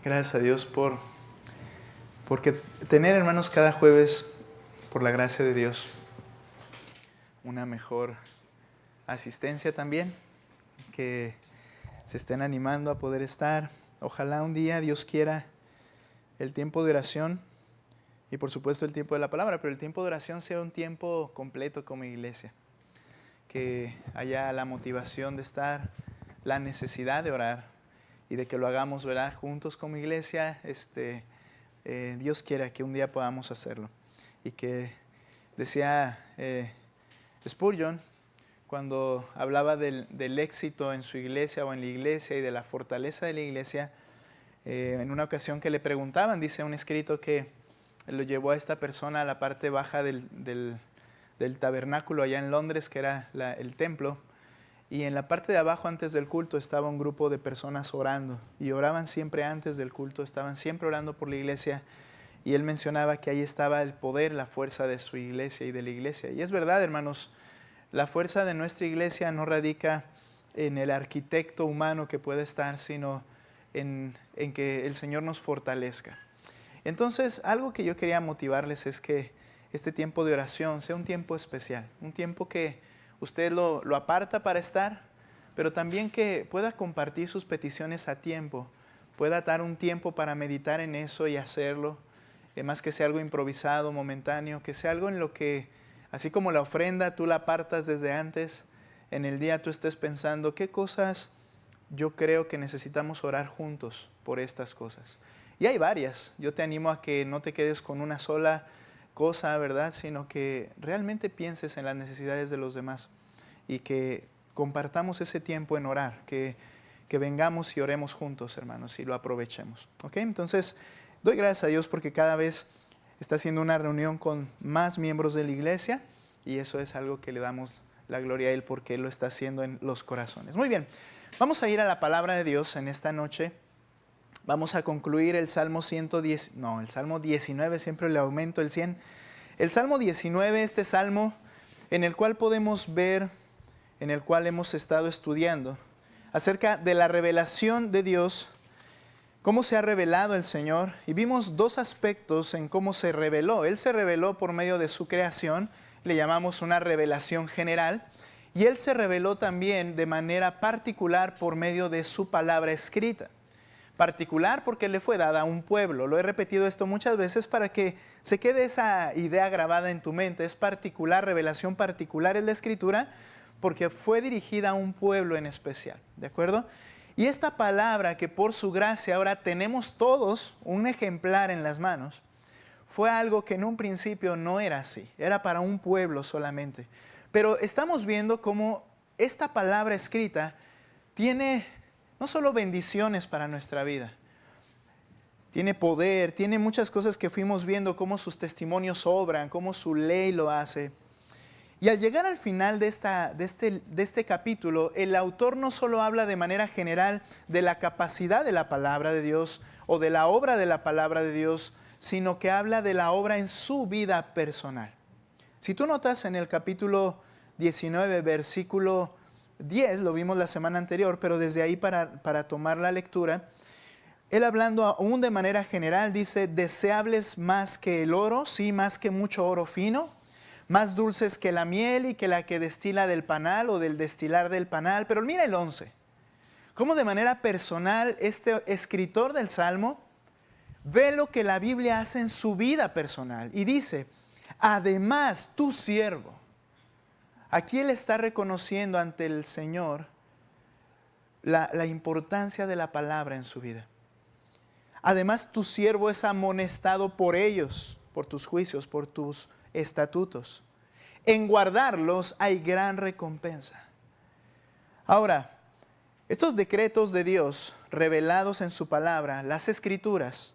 Gracias a Dios porque tener, hermanos, cada jueves, por la gracia de Dios, una mejor asistencia también, que se estén animando a poder estar. Ojalá un día, Dios quiera, el tiempo de oración y por supuesto el tiempo de la palabra, pero el tiempo de oración sea un tiempo completo como iglesia. Que haya la motivación de estar, la necesidad de orar y de que lo hagamos, ¿verdad?, juntos como iglesia. Dios quiera que un día podamos hacerlo. Y que decía Spurgeon, cuando hablaba del éxito en su iglesia o en la iglesia y de la fortaleza de la iglesia, en una ocasión que le preguntaban, dice un escrito que lo llevó a esta persona a la parte baja del tabernáculo allá en Londres, que era el templo, y en la parte de abajo antes del culto estaba un grupo de personas orando, y oraban siempre antes del culto, estaban siempre orando por la iglesia, y él mencionaba que ahí estaba el poder, la fuerza de su iglesia y de la iglesia. Y es verdad, hermanos, la fuerza de nuestra iglesia no radica en el arquitecto humano que puede estar, sino en que el Señor nos fortalezca. Entonces, algo que yo quería motivarles es que este tiempo de oración sea un tiempo especial, un tiempo que usted lo aparta para estar, pero también que pueda compartir sus peticiones a tiempo, pueda dar un tiempo para meditar en eso y hacerlo, más que sea algo improvisado, momentáneo, que sea algo en lo que, así como la ofrenda, tú la apartas desde antes, en el día tú estés pensando, ¿qué cosas yo creo que necesitamos orar juntos por estas cosas? Y hay varias. Yo te animo a que no te quedes con una sola cosa, ¿verdad?, sino que realmente pienses en las necesidades de los demás y que compartamos ese tiempo en orar, que vengamos y oremos juntos, hermanos, y lo aprovechemos. ¿Ok? Entonces, doy gracias a Dios porque cada vez está haciendo una reunión con más miembros de la iglesia y eso es algo que le damos la gloria a Él porque Él lo está haciendo en los corazones. Muy bien, vamos a ir a la palabra de Dios en esta noche. Vamos a concluir el Salmo 19, siempre le aumento el 100. El Salmo 19, este Salmo en el cual podemos ver, en el cual hemos estado estudiando acerca de la revelación de Dios, cómo se ha revelado el Señor. Y vimos dos aspectos en cómo se reveló. Él se reveló por medio de su creación, le llamamos una revelación general. Y Él se reveló también de manera particular por medio de su palabra escrita. Particular porque le fue dada a un pueblo. Lo he repetido esto muchas veces para que se quede esa idea grabada en tu mente. Es particular, revelación particular en la Escritura, porque fue dirigida a un pueblo en especial. ¿De acuerdo? Y esta palabra que por su gracia ahora tenemos todos un ejemplar en las manos, fue algo que en un principio no era así. Era para un pueblo solamente. Pero estamos viendo cómo esta palabra escrita tiene no solo bendiciones para nuestra vida, tiene poder, tiene muchas cosas que fuimos viendo, cómo sus testimonios obran, cómo su ley lo hace. Y al llegar al final de este capítulo, el autor no solo habla de manera general de la capacidad de la palabra de Dios o de la obra de la palabra de Dios, sino que habla de la obra en su vida personal. Si tú notas en el capítulo 19, versículo 10, lo vimos la semana anterior, pero desde ahí para tomar la lectura, él hablando aún de manera general dice, deseables más que el oro, sí, más que mucho oro fino, más dulces que la miel y que la que destila del panal o del destilar del panal. Pero mira el 11, cómo de manera personal este escritor del Salmo ve lo que la Biblia hace en su vida personal y dice, además tu siervo. Aquí él está reconociendo ante el Señor la importancia de la palabra en su vida. Además, tu siervo es amonestado por ellos, por tus juicios, por tus estatutos. En guardarlos hay gran recompensa. Ahora, estos decretos de Dios revelados en su palabra, las Escrituras,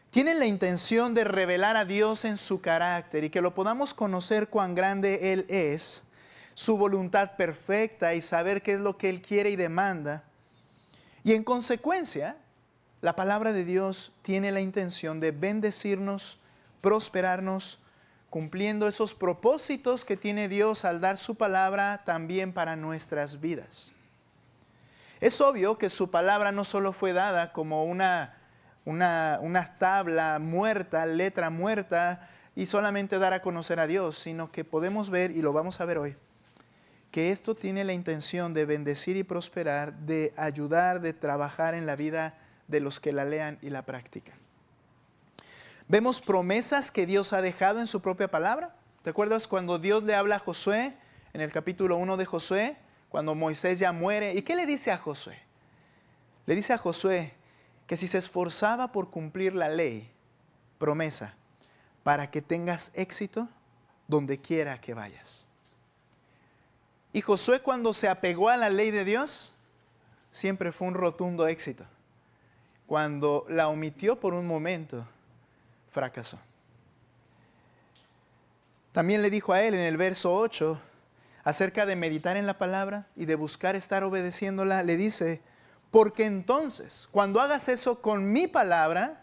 tienen la intención de revelar a Dios en su carácter y que lo podamos conocer cuán grande Él es, su voluntad perfecta y saber qué es lo que Él quiere y demanda. Y en consecuencia, la palabra de Dios tiene la intención de bendecirnos, prosperarnos, cumpliendo esos propósitos que tiene Dios al dar su palabra también para nuestras vidas. Es obvio que su palabra no solo fue dada como una una tabla muerta, letra muerta, y solamente dar a conocer a Dios, sino que podemos ver, y lo vamos a ver hoy, que esto tiene la intención de bendecir y prosperar, de ayudar, de trabajar en la vida de los que la lean y la practican. Vemos promesas que Dios ha dejado en su propia palabra. ¿Te acuerdas cuando Dios le habla a Josué, en el capítulo 1 de Josué, cuando Moisés ya muere? ¿Y qué le dice a Josué? Le dice a Josué que si se esforzaba por cumplir la ley, promesa, para que tengas éxito donde quiera que vayas. Y Josué, cuando se apegó a la ley de Dios, siempre fue un rotundo éxito. Cuando la omitió por un momento, fracasó. También le dijo a él en el verso 8, acerca de meditar en la palabra y de buscar estar obedeciéndola, le dice, porque entonces, cuando hagas eso con mi palabra,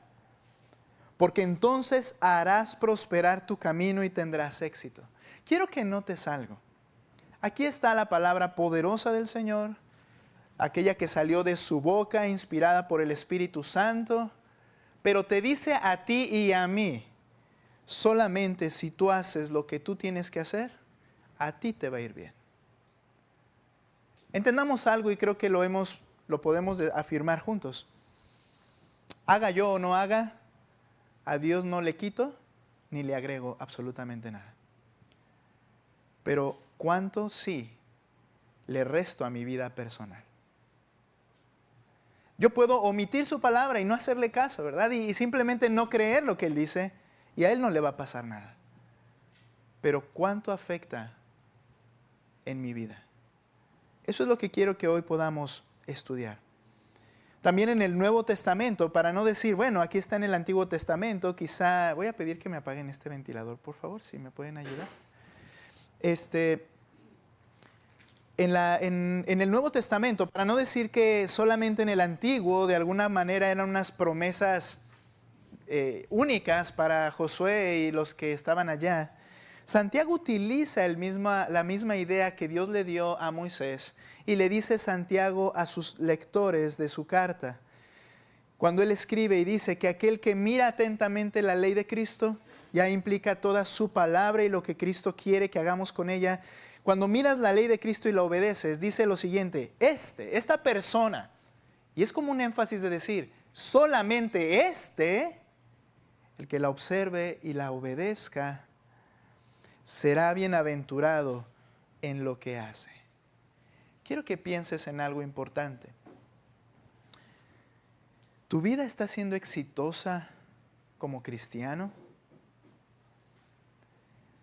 porque entonces harás prosperar tu camino y tendrás éxito. Quiero que notes algo. Aquí está la palabra poderosa del Señor, aquella que salió de su boca, inspirada por el Espíritu Santo, pero te dice a ti y a mí, solamente si tú haces lo que tú tienes que hacer, a ti te va a ir bien. Entendamos algo y creo que lo podemos afirmar juntos. Haga yo o no haga, a Dios no le quito ni le agrego absolutamente nada. Pero ¿cuánto sí le resto a mi vida personal? Yo puedo omitir su palabra y no hacerle caso, ¿verdad? Y simplemente no creer lo que Él dice y a Él no le va a pasar nada. Pero ¿cuánto afecta en mi vida? Eso es lo que quiero que hoy podamos estudiar. También en el Nuevo Testamento, para no decir, bueno, aquí está en el Antiguo Testamento, quizá, voy a pedir que me apaguen este ventilador, por favor, si me pueden ayudar. En el Nuevo Testamento, para no decir que solamente en el Antiguo, de alguna manera eran unas promesas únicas para Josué y los que estaban allá, Santiago utiliza la misma idea que Dios le dio a Moisés y le dice Santiago a sus lectores de su carta. Cuando él escribe y dice que aquel que mira atentamente la ley de Cristo, ya implica toda su palabra y lo que Cristo quiere que hagamos con ella. Cuando miras la ley de Cristo y la obedeces, dice lo siguiente, esta persona, y es como un énfasis de decir, solamente el que la observe y la obedezca, será bienaventurado en lo que hace. Quiero que pienses en algo importante. ¿Tu vida está siendo exitosa como cristiano?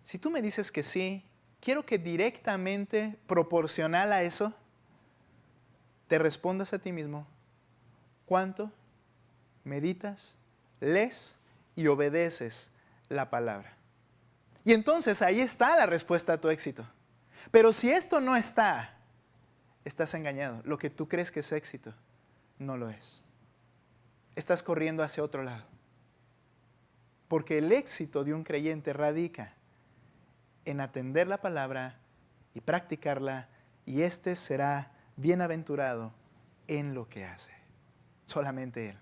Si tú me dices que sí, quiero que directamente, proporcional a eso, te respondas a ti mismo. ¿Cuánto meditas, lees y obedeces la palabra? Y entonces ahí está la respuesta a tu éxito. Pero si esto no está, estás engañado. Lo que tú crees que es éxito, no lo es. Estás corriendo hacia otro lado. Porque el éxito de un creyente radica en atender la palabra y practicarla, y éste será bienaventurado en lo que hace. Solamente Él.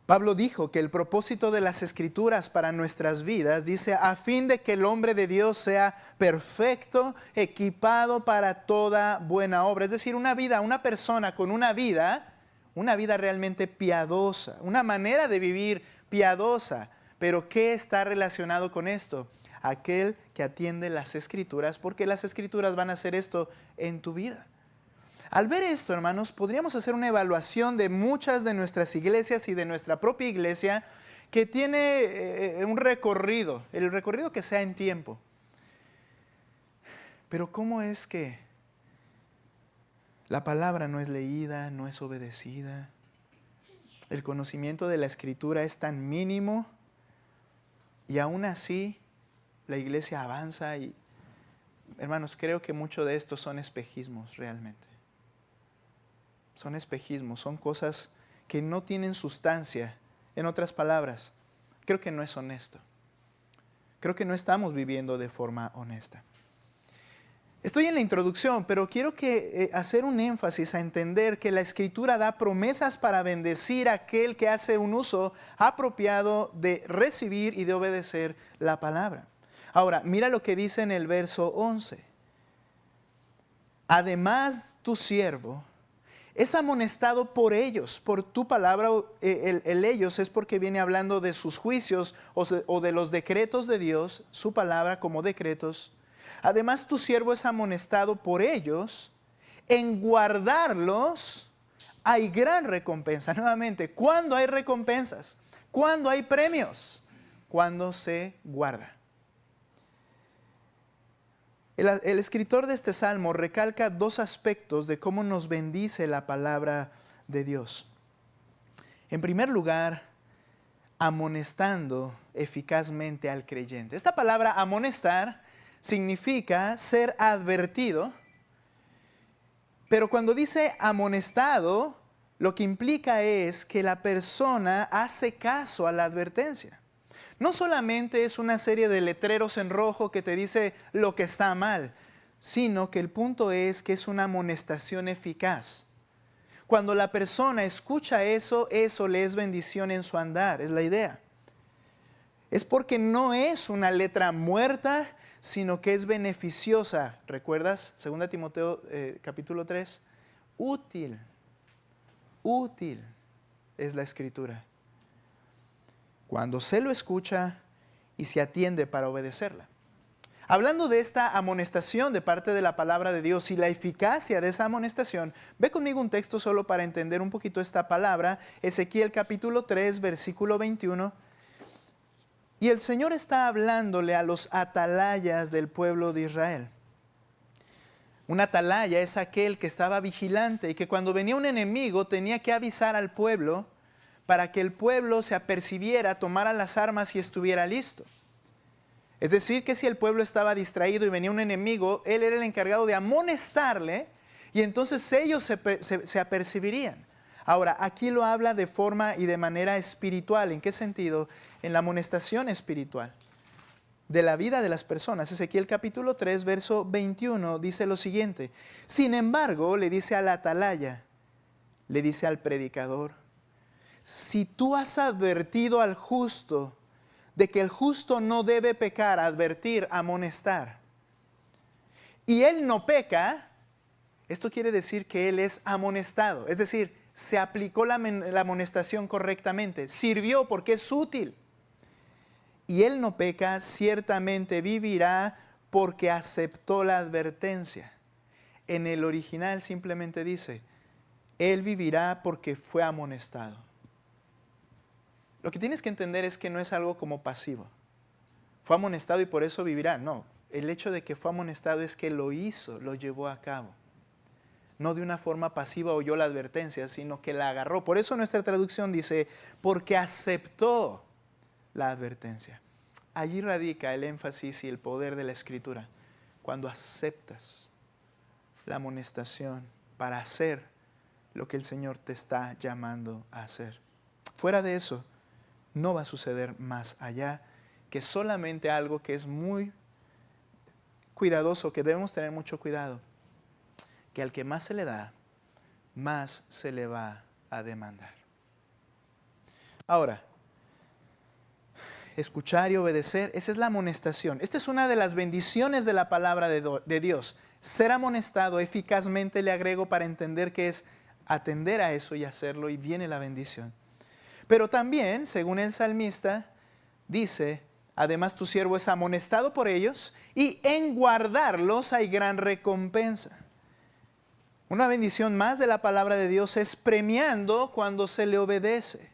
Pablo dijo que el propósito de las Escrituras para nuestras vidas, dice, a fin de que el hombre de Dios sea perfecto, equipado para toda buena obra. Es decir, una persona con una vida realmente piadosa, una manera de vivir piadosa. Pero ¿qué está relacionado con esto? Aquel que atiende las Escrituras, porque las Escrituras van a hacer esto en tu vida. Al ver esto, hermanos, podríamos hacer una evaluación de muchas de nuestras iglesias y de nuestra propia iglesia que tiene un recorrido, el recorrido que sea en tiempo. Pero ¿cómo es que la palabra no es leída, no es obedecida? El conocimiento de la Escritura es tan mínimo y aún así la iglesia avanza y, hermanos, creo que mucho de esto son espejismos realmente. Son espejismos, son cosas que no tienen sustancia. En otras palabras, creo que no es honesto. Creo que no estamos viviendo de forma honesta. Estoy en la introducción, pero quiero hacer un énfasis a entender que la Escritura da promesas para bendecir a aquel que hace un uso apropiado de recibir y de obedecer la palabra. Ahora, mira lo que dice en el verso 11. Además, tu siervo es amonestado por ellos, por tu palabra. El ellos es porque viene hablando de sus juicios o de los decretos de Dios, su palabra como decretos. Además, tu siervo es amonestado por ellos, en guardarlos hay gran recompensa. Nuevamente, ¿cuándo hay recompensas? ¿Cuándo hay premios? Cuando se guarda. El escritor de este salmo recalca dos aspectos de cómo nos bendice la palabra de Dios. En primer lugar, amonestando eficazmente al creyente. Esta palabra amonestar significa ser advertido, pero cuando dice amonestado, lo que implica es que la persona hace caso a la advertencia. No solamente es una serie de letreros en rojo que te dice lo que está mal, sino que el punto es que es una amonestación eficaz. Cuando la persona escucha eso, eso le es bendición en su andar, es la idea. Es porque no es una letra muerta, sino que es beneficiosa. ¿Recuerdas? 2 Timoteo capítulo 3. Útil es la Escritura cuando se lo escucha y se atiende para obedecerla. Hablando de esta amonestación de parte de la palabra de Dios y la eficacia de esa amonestación, ve conmigo un texto solo para entender un poquito esta palabra. Ezequiel capítulo 3, versículo 21. Y el Señor está hablándole a los atalayas del pueblo de Israel. Un atalaya es aquel que estaba vigilante y que cuando venía un enemigo tenía que avisar al pueblo para que el pueblo se apercibiera, tomara las armas y estuviera listo. Es decir, que si el pueblo estaba distraído y venía un enemigo, él era el encargado de amonestarle y entonces ellos se apercibirían. Ahora, aquí lo habla de forma y de manera espiritual. ¿En qué sentido? En la amonestación espiritual de la vida de las personas. Ezequiel capítulo 3, verso 21 dice lo siguiente. Sin embargo, le dice al atalaya, le dice al predicador, si tú has advertido al justo de que el justo no debe pecar, advertir, amonestar, y él no peca, esto quiere decir que él es amonestado, es decir, se aplicó la amonestación correctamente, sirvió porque es útil. Y él no peca, ciertamente vivirá porque aceptó la advertencia. En el original simplemente dice, él vivirá porque fue amonestado. Lo que tienes que entender es que no es algo como pasivo. Fue amonestado y por eso vivirá. No, el hecho de que fue amonestado es que lo hizo, lo llevó a cabo. No de una forma pasiva oyó la advertencia, sino que la agarró. Por eso nuestra traducción dice, porque aceptó la advertencia. Allí radica el énfasis y el poder de la Escritura. Cuando aceptas la amonestación para hacer lo que el Señor te está llamando a hacer. Fuera de eso, no va a suceder más allá que solamente algo que es muy cuidadoso, que debemos tener mucho cuidado, que al que más se le da, más se le va a demandar. Ahora, escuchar y obedecer, esa es la amonestación. Esta es una de las bendiciones de la palabra de Dios. Ser amonestado eficazmente, le agrego, para entender que es atender a eso y hacerlo, y viene la bendición. Pero también, según el salmista, dice, además tu siervo es amonestado por ellos y en guardarlos hay gran recompensa. Una bendición más de la palabra de Dios es premiando cuando se le obedece.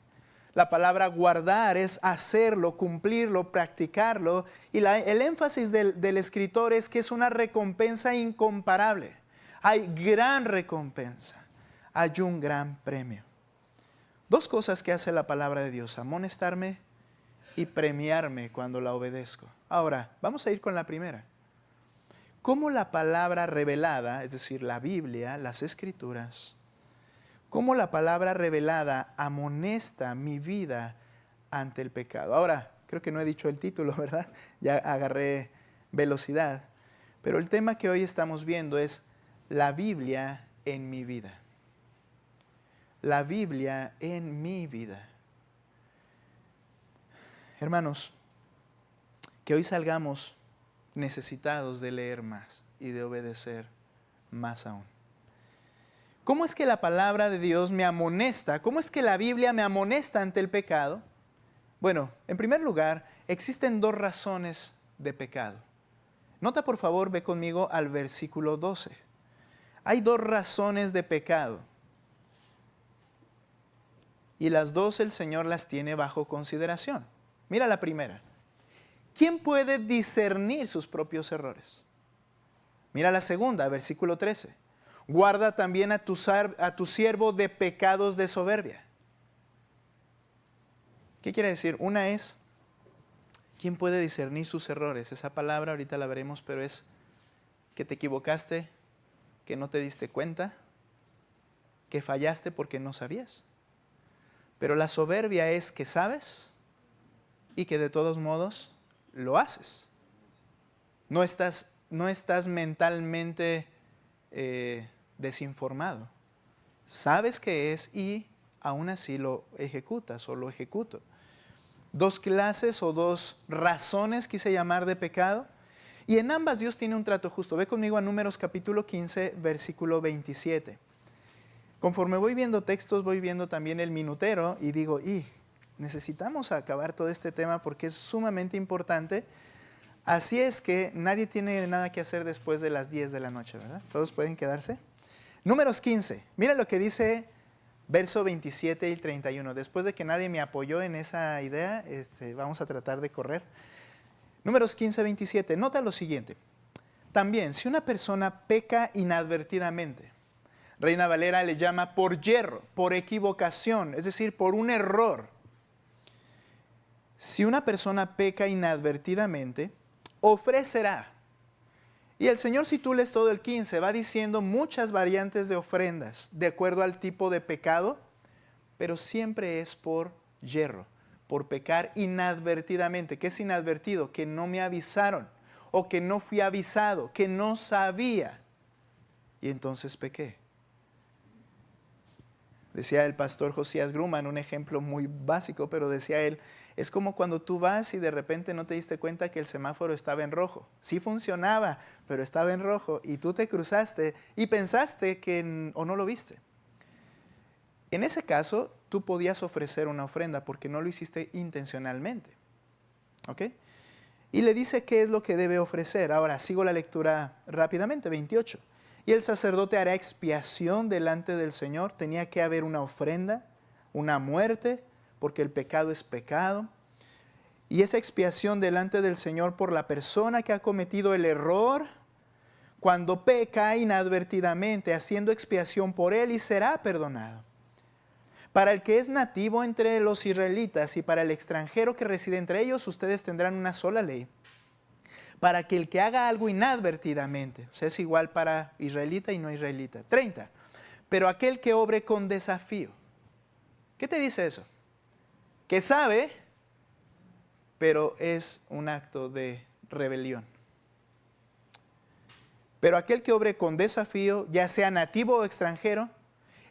La palabra guardar es hacerlo, cumplirlo, practicarlo. Y el énfasis del escritor es que es una recompensa incomparable. Hay gran recompensa, hay un gran premio. Dos cosas que hace la palabra de Dios, amonestarme y premiarme cuando la obedezco. Ahora, vamos a ir con la primera. ¿Cómo la palabra revelada, es decir, la Biblia, las Escrituras, cómo la palabra revelada amonesta mi vida ante el pecado? Ahora, creo que no he dicho el título, ¿verdad? Ya agarré velocidad. Pero el tema que hoy estamos viendo es la Biblia en mi vida. La Biblia en mi vida. Hermanos, que hoy salgamos necesitados de leer más y de obedecer más aún. ¿Cómo es que la palabra de Dios me amonesta? ¿Cómo es que la Biblia me amonesta ante el pecado? Bueno, en primer lugar, existen dos razones de pecado. Nota por favor, ve conmigo al versículo 12. Hay dos razones de pecado. Y las dos el Señor las tiene bajo consideración. Mira la primera. ¿Quién puede discernir sus propios errores? Mira la segunda, versículo 13. Guarda también a tu siervo de pecados de soberbia. ¿Qué quiere decir? Una es, ¿quién puede discernir sus errores? Esa palabra ahorita la veremos, pero es que te equivocaste, que no te diste cuenta, que fallaste porque no sabías. Pero la soberbia es que sabes y que de todos modos lo haces. No estás mentalmente desinformado. Sabes qué es y aún así lo ejecutas o lo ejecuto. Dos clases o dos razones quise llamar de pecado. Y en ambas Dios tiene un trato justo. Ve conmigo a Números capítulo 15, versículo 27. Conforme voy viendo textos, voy viendo también el minutero y digo, necesitamos acabar todo este tema porque es sumamente importante. Así es que nadie tiene nada que hacer después de las 10 de la noche, ¿verdad? Todos pueden quedarse. Números 15, mira lo que dice verso 27 y 31. Después de que nadie me apoyó en esa idea, vamos a tratar de correr. Números 15, 27, nota lo siguiente. También, si una persona peca inadvertidamente, Reina Valera le llama por yerro, por equivocación, es decir, por un error. Si una persona peca inadvertidamente, ofrecerá. Y el Señor, si tú lees todo el 15, va diciendo muchas variantes de ofrendas, de acuerdo al tipo de pecado, pero siempre es por yerro, por pecar inadvertidamente. ¿Qué es inadvertido? Que no me avisaron, o que no fui avisado, que no sabía, y entonces pequé. Decía el pastor Josías Grumman, un ejemplo muy básico, pero decía él, es como cuando tú vas y de repente no te diste cuenta que el semáforo estaba en rojo. Sí funcionaba, pero estaba en rojo y tú te cruzaste y pensaste o no lo viste. En ese caso, tú podías ofrecer una ofrenda porque no lo hiciste intencionalmente. ¿Ok? Y le dice qué es lo que debe ofrecer. Ahora, sigo la lectura rápidamente, 28. Y el sacerdote hará expiación delante del Señor. Tenía que haber una ofrenda, una muerte, porque el pecado es pecado. Y esa expiación delante del Señor por la persona que ha cometido el error, cuando peca inadvertidamente, haciendo expiación por él y será perdonado. Para el que es nativo entre los israelitas y para el extranjero que reside entre ellos, ustedes tendrán una sola ley. Para que el que haga algo inadvertidamente, o sea, es igual para israelita y no israelita. 30. Pero aquel que obre con desafío. ¿Qué te dice eso? Que sabe, pero es un acto de rebelión. Pero aquel que obre con desafío, ya sea nativo o extranjero,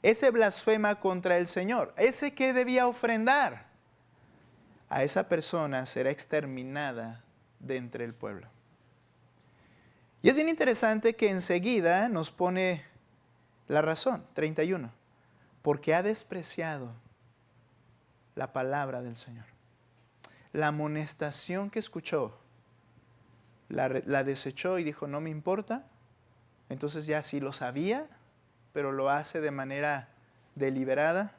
ese blasfema contra el Señor. Ese que debía ofrendar, a esa persona será exterminada de entre el pueblo. Y es bien interesante que enseguida nos pone la razón, 31, porque ha despreciado la palabra del Señor. La amonestación que escuchó, la desechó y dijo, no me importa. Entonces ya sí lo sabía, pero lo hace de manera deliberada.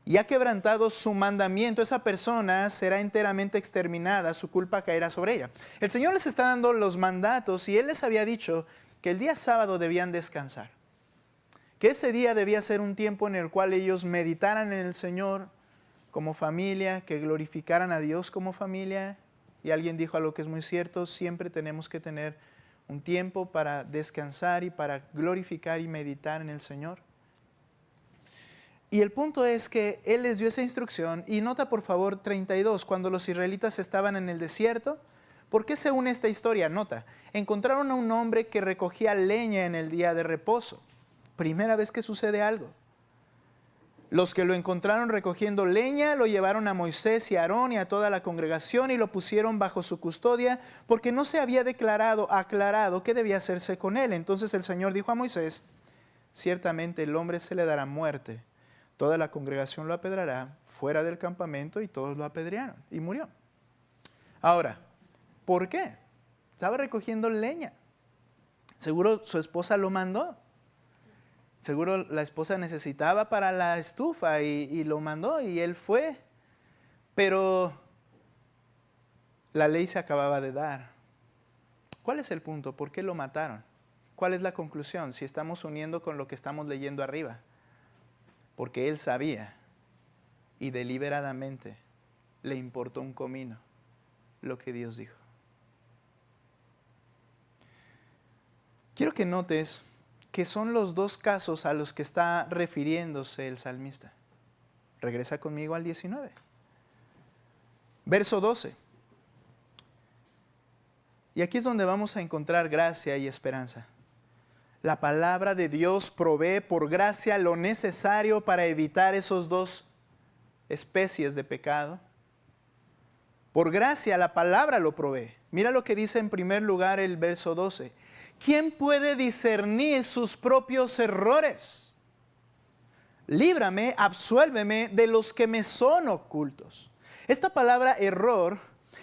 Y ha quebrantado su mandamiento, esa persona será enteramente exterminada, su culpa caerá sobre ella. El Señor les está dando los mandatos y Él les había dicho que el día sábado debían descansar. Que ese día debía ser un tiempo en el cual ellos meditaran en el Señor como familia, que glorificaran a Dios como familia. Y alguien dijo algo que es muy cierto, siempre tenemos que tener un tiempo para descansar y para glorificar y meditar en el Señor. Y el punto es que Él les dio esa instrucción y nota por favor 32, cuando los israelitas estaban en el desierto, ¿Por qué se une esta historia? Nota, encontraron a un hombre que recogía leña en el día de reposo. Primera vez que sucede algo. Los que lo encontraron recogiendo leña lo llevaron a Moisés y a Aarón y a toda la congregación y lo pusieron bajo su custodia porque no se había aclarado qué debía hacerse con él. Entonces el Señor dijo a Moisés: ciertamente el hombre se le dará muerte. Toda la congregación lo apedrará fuera del campamento, y todos lo apedrearon y murió. Ahora, ¿por qué? Estaba recogiendo leña. Seguro su esposa lo mandó. Seguro la esposa necesitaba para la estufa y lo mandó y él fue. Pero la ley se acababa de dar. ¿Cuál es el punto? ¿Por qué lo mataron? ¿Cuál es la conclusión? Si estamos uniendo con lo que estamos leyendo arriba. Porque él sabía y deliberadamente le importó un comino lo que Dios dijo. Quiero que notes que son los dos casos a los que está refiriéndose el salmista. Regresa conmigo al 19. Verso 12. Y aquí es donde vamos a encontrar gracia y esperanza. La palabra de Dios provee por gracia lo necesario para evitar esos dos especies de pecado. Por gracia la palabra lo provee. Mira lo que dice en primer lugar el verso 12. ¿Quién puede discernir sus propios errores? Líbrame, absuélveme de los que me son ocultos. Esta palabra error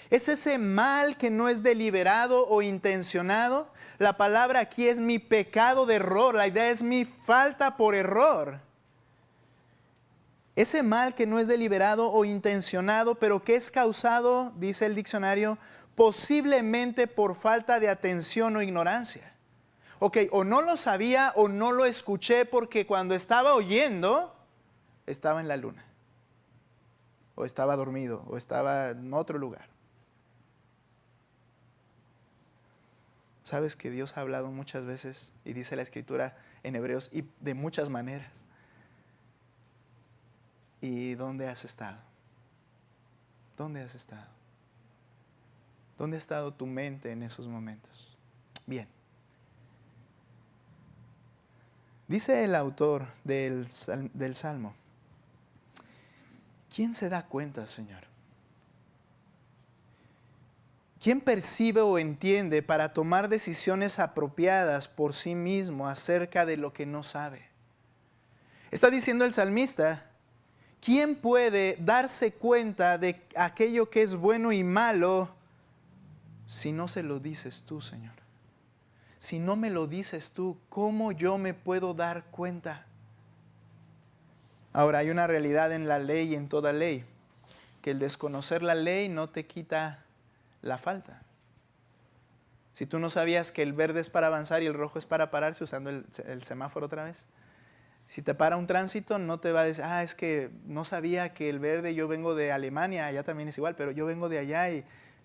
es ese mal que no es deliberado o intencionado. La palabra aquí es mi pecado de error. La idea es mi falta por error. Ese mal que no es deliberado o intencionado, pero que es causado, dice el diccionario, posiblemente por falta de atención o ignorancia. Ok, o no lo sabía o no lo escuché porque cuando estaba oyendo, estaba en la luna. O estaba dormido, o estaba en otro lugar. Sabes que Dios ha hablado muchas veces, y dice la Escritura en Hebreos, y de muchas maneras. ¿Y dónde has estado? ¿Dónde has estado? ¿Dónde ha estado tu mente en esos momentos? Bien. Dice el autor del Salmo: ¿quién se da cuenta, Señor? ¿Quién percibe o entiende para tomar decisiones apropiadas por sí mismo acerca de lo que no sabe? Está diciendo el salmista: ¿quién puede darse cuenta de aquello que es bueno y malo si no se lo dices tú, Señor? Si no me lo dices tú, ¿cómo yo me puedo dar cuenta? Ahora, hay una realidad en la ley y en toda ley, que el desconocer la ley no te quita la falta. Si tú no sabías que el verde es para avanzar y el rojo es para pararse, usando el semáforo otra vez, si te para un tránsito, no te va a decir: es que no sabía que el verde, yo vengo de Alemania, allá también es igual, pero yo vengo de allá. Y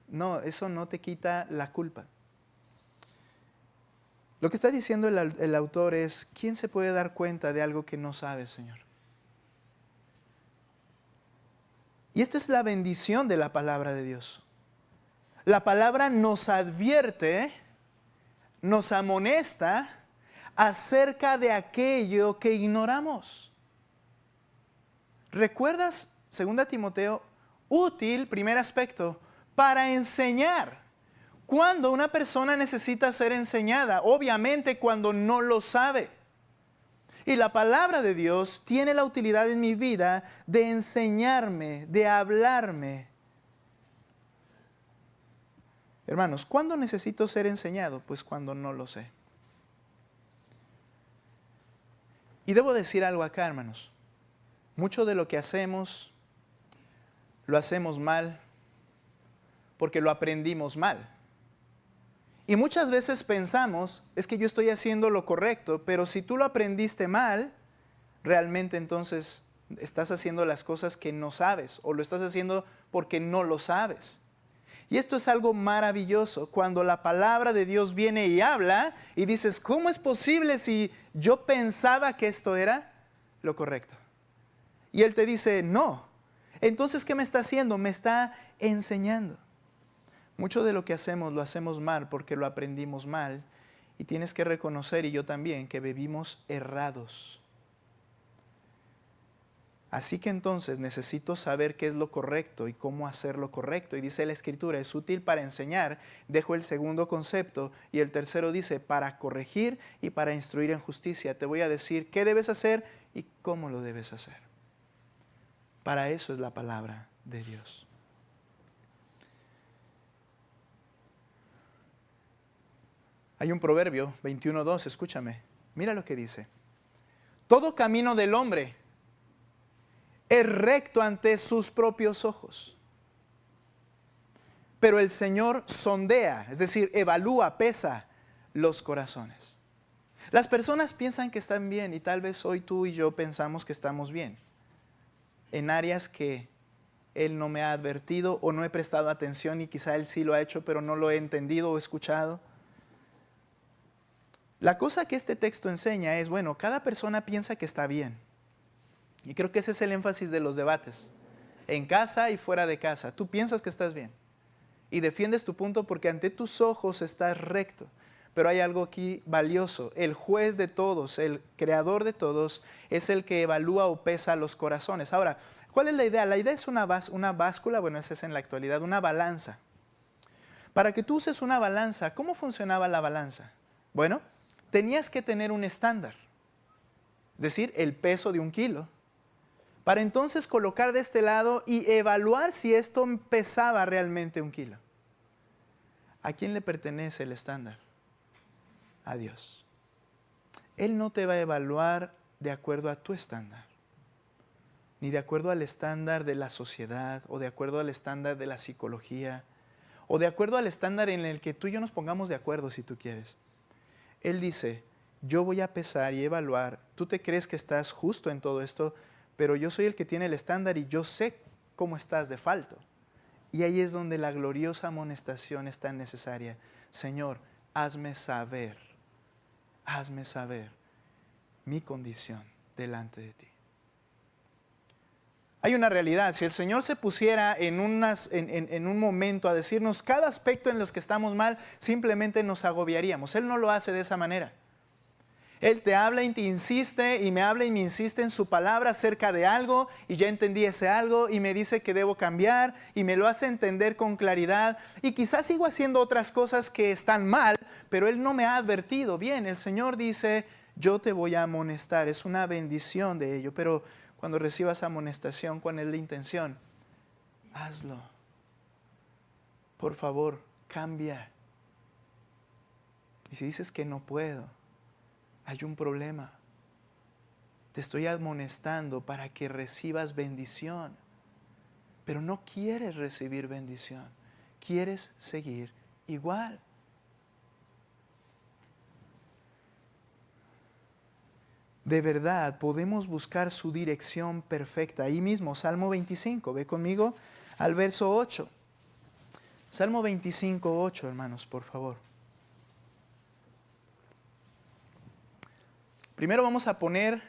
no, eso no te quita la culpa. Lo que está diciendo el autor es: ¿quién se puede dar cuenta de algo que no sabe, Señor? Y esta es la bendición de la palabra de Dios. La palabra nos advierte, nos amonesta acerca de aquello que ignoramos. ¿Recuerdas 2 Timoteo? Útil, primer aspecto, para enseñar. ¿Cuándo una persona necesita ser enseñada? Obviamente cuando no lo sabe. Y la palabra de Dios tiene la utilidad en mi vida de enseñarme, de hablarme. Hermanos, ¿cuándo necesito ser enseñado? Pues cuando no lo sé. Y debo decir algo acá, hermanos. Mucho de lo que hacemos, lo hacemos mal porque lo aprendimos mal. Y muchas veces pensamos: es que yo estoy haciendo lo correcto, pero si tú lo aprendiste mal, realmente entonces estás haciendo las cosas que no sabes, o lo estás haciendo porque no lo sabes. Y esto es algo maravilloso, cuando la palabra de Dios viene y habla, y dices: ¿cómo es posible si yo pensaba que esto era lo correcto? Y Él te dice: no. Entonces, ¿qué me está haciendo? Me está enseñando. Mucho de lo que hacemos lo hacemos mal porque lo aprendimos mal y tienes que reconocer, y yo también, que vivimos errados. Así que entonces necesito saber qué es lo correcto y cómo hacer lo correcto. Y dice la Escritura, es útil para enseñar. Dejo el segundo concepto y el tercero dice, para corregir y para instruir en justicia. Te voy a decir qué debes hacer y cómo lo debes hacer. Para eso es la palabra de Dios. Hay un proverbio 21:2, escúchame. Mira lo que dice. Todo camino del hombre es recto ante sus propios ojos, pero el Señor sondea, es decir, evalúa, pesa los corazones. Las personas piensan que están bien y tal vez hoy tú y yo pensamos que estamos bien en áreas que Él no me ha advertido o no he prestado atención y quizá Él sí lo ha hecho, pero no lo he entendido o escuchado. La cosa que este texto enseña es, bueno, cada persona piensa que está bien. Y creo que ese es el énfasis de los debates. En casa y fuera de casa. Tú piensas que estás bien. Y defiendes tu punto porque ante tus ojos estás recto. Pero hay algo aquí valioso. El juez de todos, el creador de todos, es el que evalúa o pesa los corazones. Ahora, ¿cuál es la idea? La idea es una báscula, bueno, esa es en la actualidad, una balanza. Para que tú uses una balanza, ¿cómo funcionaba la balanza? Bueno, tenías que tener un estándar, es decir, el peso de 1 kilo, para entonces colocar de este lado y evaluar si esto pesaba realmente 1 kilo. ¿A quién le pertenece el estándar? A Dios. Él no te va a evaluar de acuerdo a tu estándar, ni de acuerdo al estándar de la sociedad, o de acuerdo al estándar de la psicología, o de acuerdo al estándar en el que tú y yo nos pongamos de acuerdo si tú quieres. Él dice, yo voy a pesar y evaluar. Tú te crees que estás justo en todo esto, pero yo soy el que tiene el estándar y yo sé cómo estás de falto. Y ahí es donde la gloriosa amonestación es tan necesaria. Señor, hazme saber mi condición delante de ti. Hay una realidad. Si el Señor se pusiera en un momento a decirnos cada aspecto en los que estamos mal, simplemente nos agobiaríamos. Él no lo hace de esa manera. Él te habla y te insiste y me habla y me insiste en su palabra acerca de algo y ya entendí ese algo y me dice que debo cambiar y me lo hace entender con claridad y quizás sigo haciendo otras cosas que están mal, pero Él no me ha advertido. Bien, el Señor dice, yo te voy a amonestar, es una bendición de ello, pero cuando recibas amonestación, ¿cuál es la intención? Hazlo. Por favor, cambia. Y si dices que no puedo, hay un problema. Te estoy amonestando para que recibas bendición, pero no quieres recibir bendición, quieres seguir igual. De verdad, podemos buscar su dirección perfecta. Ahí mismo, Salmo 25, ve conmigo al verso 8. Salmo 25, 8, hermanos, por favor. Primero vamos a poner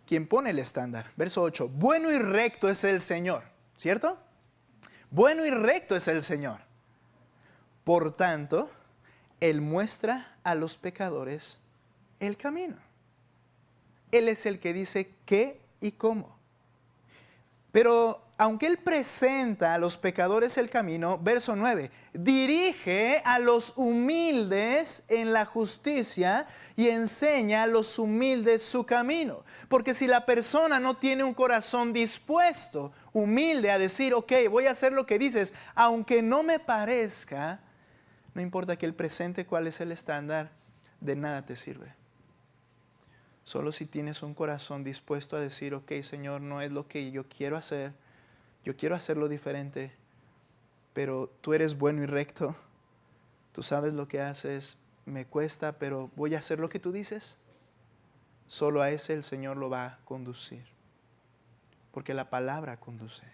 quien pone el estándar. Verso 8. Bueno y recto es el Señor. ¿Cierto? Bueno y recto es el Señor. Por tanto, Él muestra a los pecadores el camino. Él es el que dice qué y cómo. Pero aunque Él presenta a los pecadores el camino, verso 9, dirige a los humildes en la justicia y enseña a los humildes su camino. Porque si la persona no tiene un corazón dispuesto, humilde, a decir, ok, voy a hacer lo que dices, aunque no me parezca, no importa que Él presente cuál es el estándar, de nada te sirve. Solo si tienes un corazón dispuesto a decir, ok, Señor, no es lo que yo quiero hacer, yo quiero hacerlo diferente, pero tú eres bueno y recto, tú sabes lo que haces, me cuesta, pero voy a hacer lo que tú dices. Solo a ese el Señor lo va a conducir, porque la palabra conduce.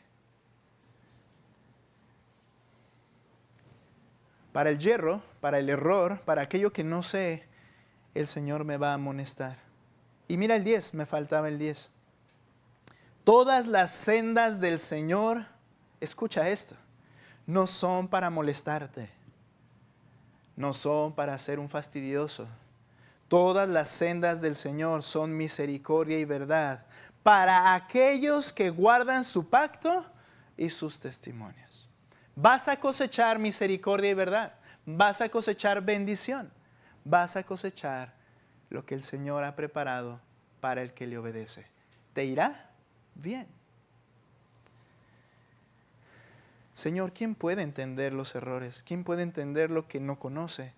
Para el yerro, para el error, para aquello que no sé, el Señor me va a amonestar. Y mira el 10, me faltaba el 10. Todas las sendas del Señor, escucha esto, no son para molestarte, no son para ser un fastidioso. Todas las sendas del Señor son misericordia y verdad para aquellos que guardan su pacto y sus testimonios. Vas a cosechar misericordia y verdad. Vas a cosechar bendición. Vas a cosechar lo que el Señor ha preparado para el que le obedece. Te irá bien. Señor, ¿quién puede entender los errores? ¿Quién puede entender lo que no conoce?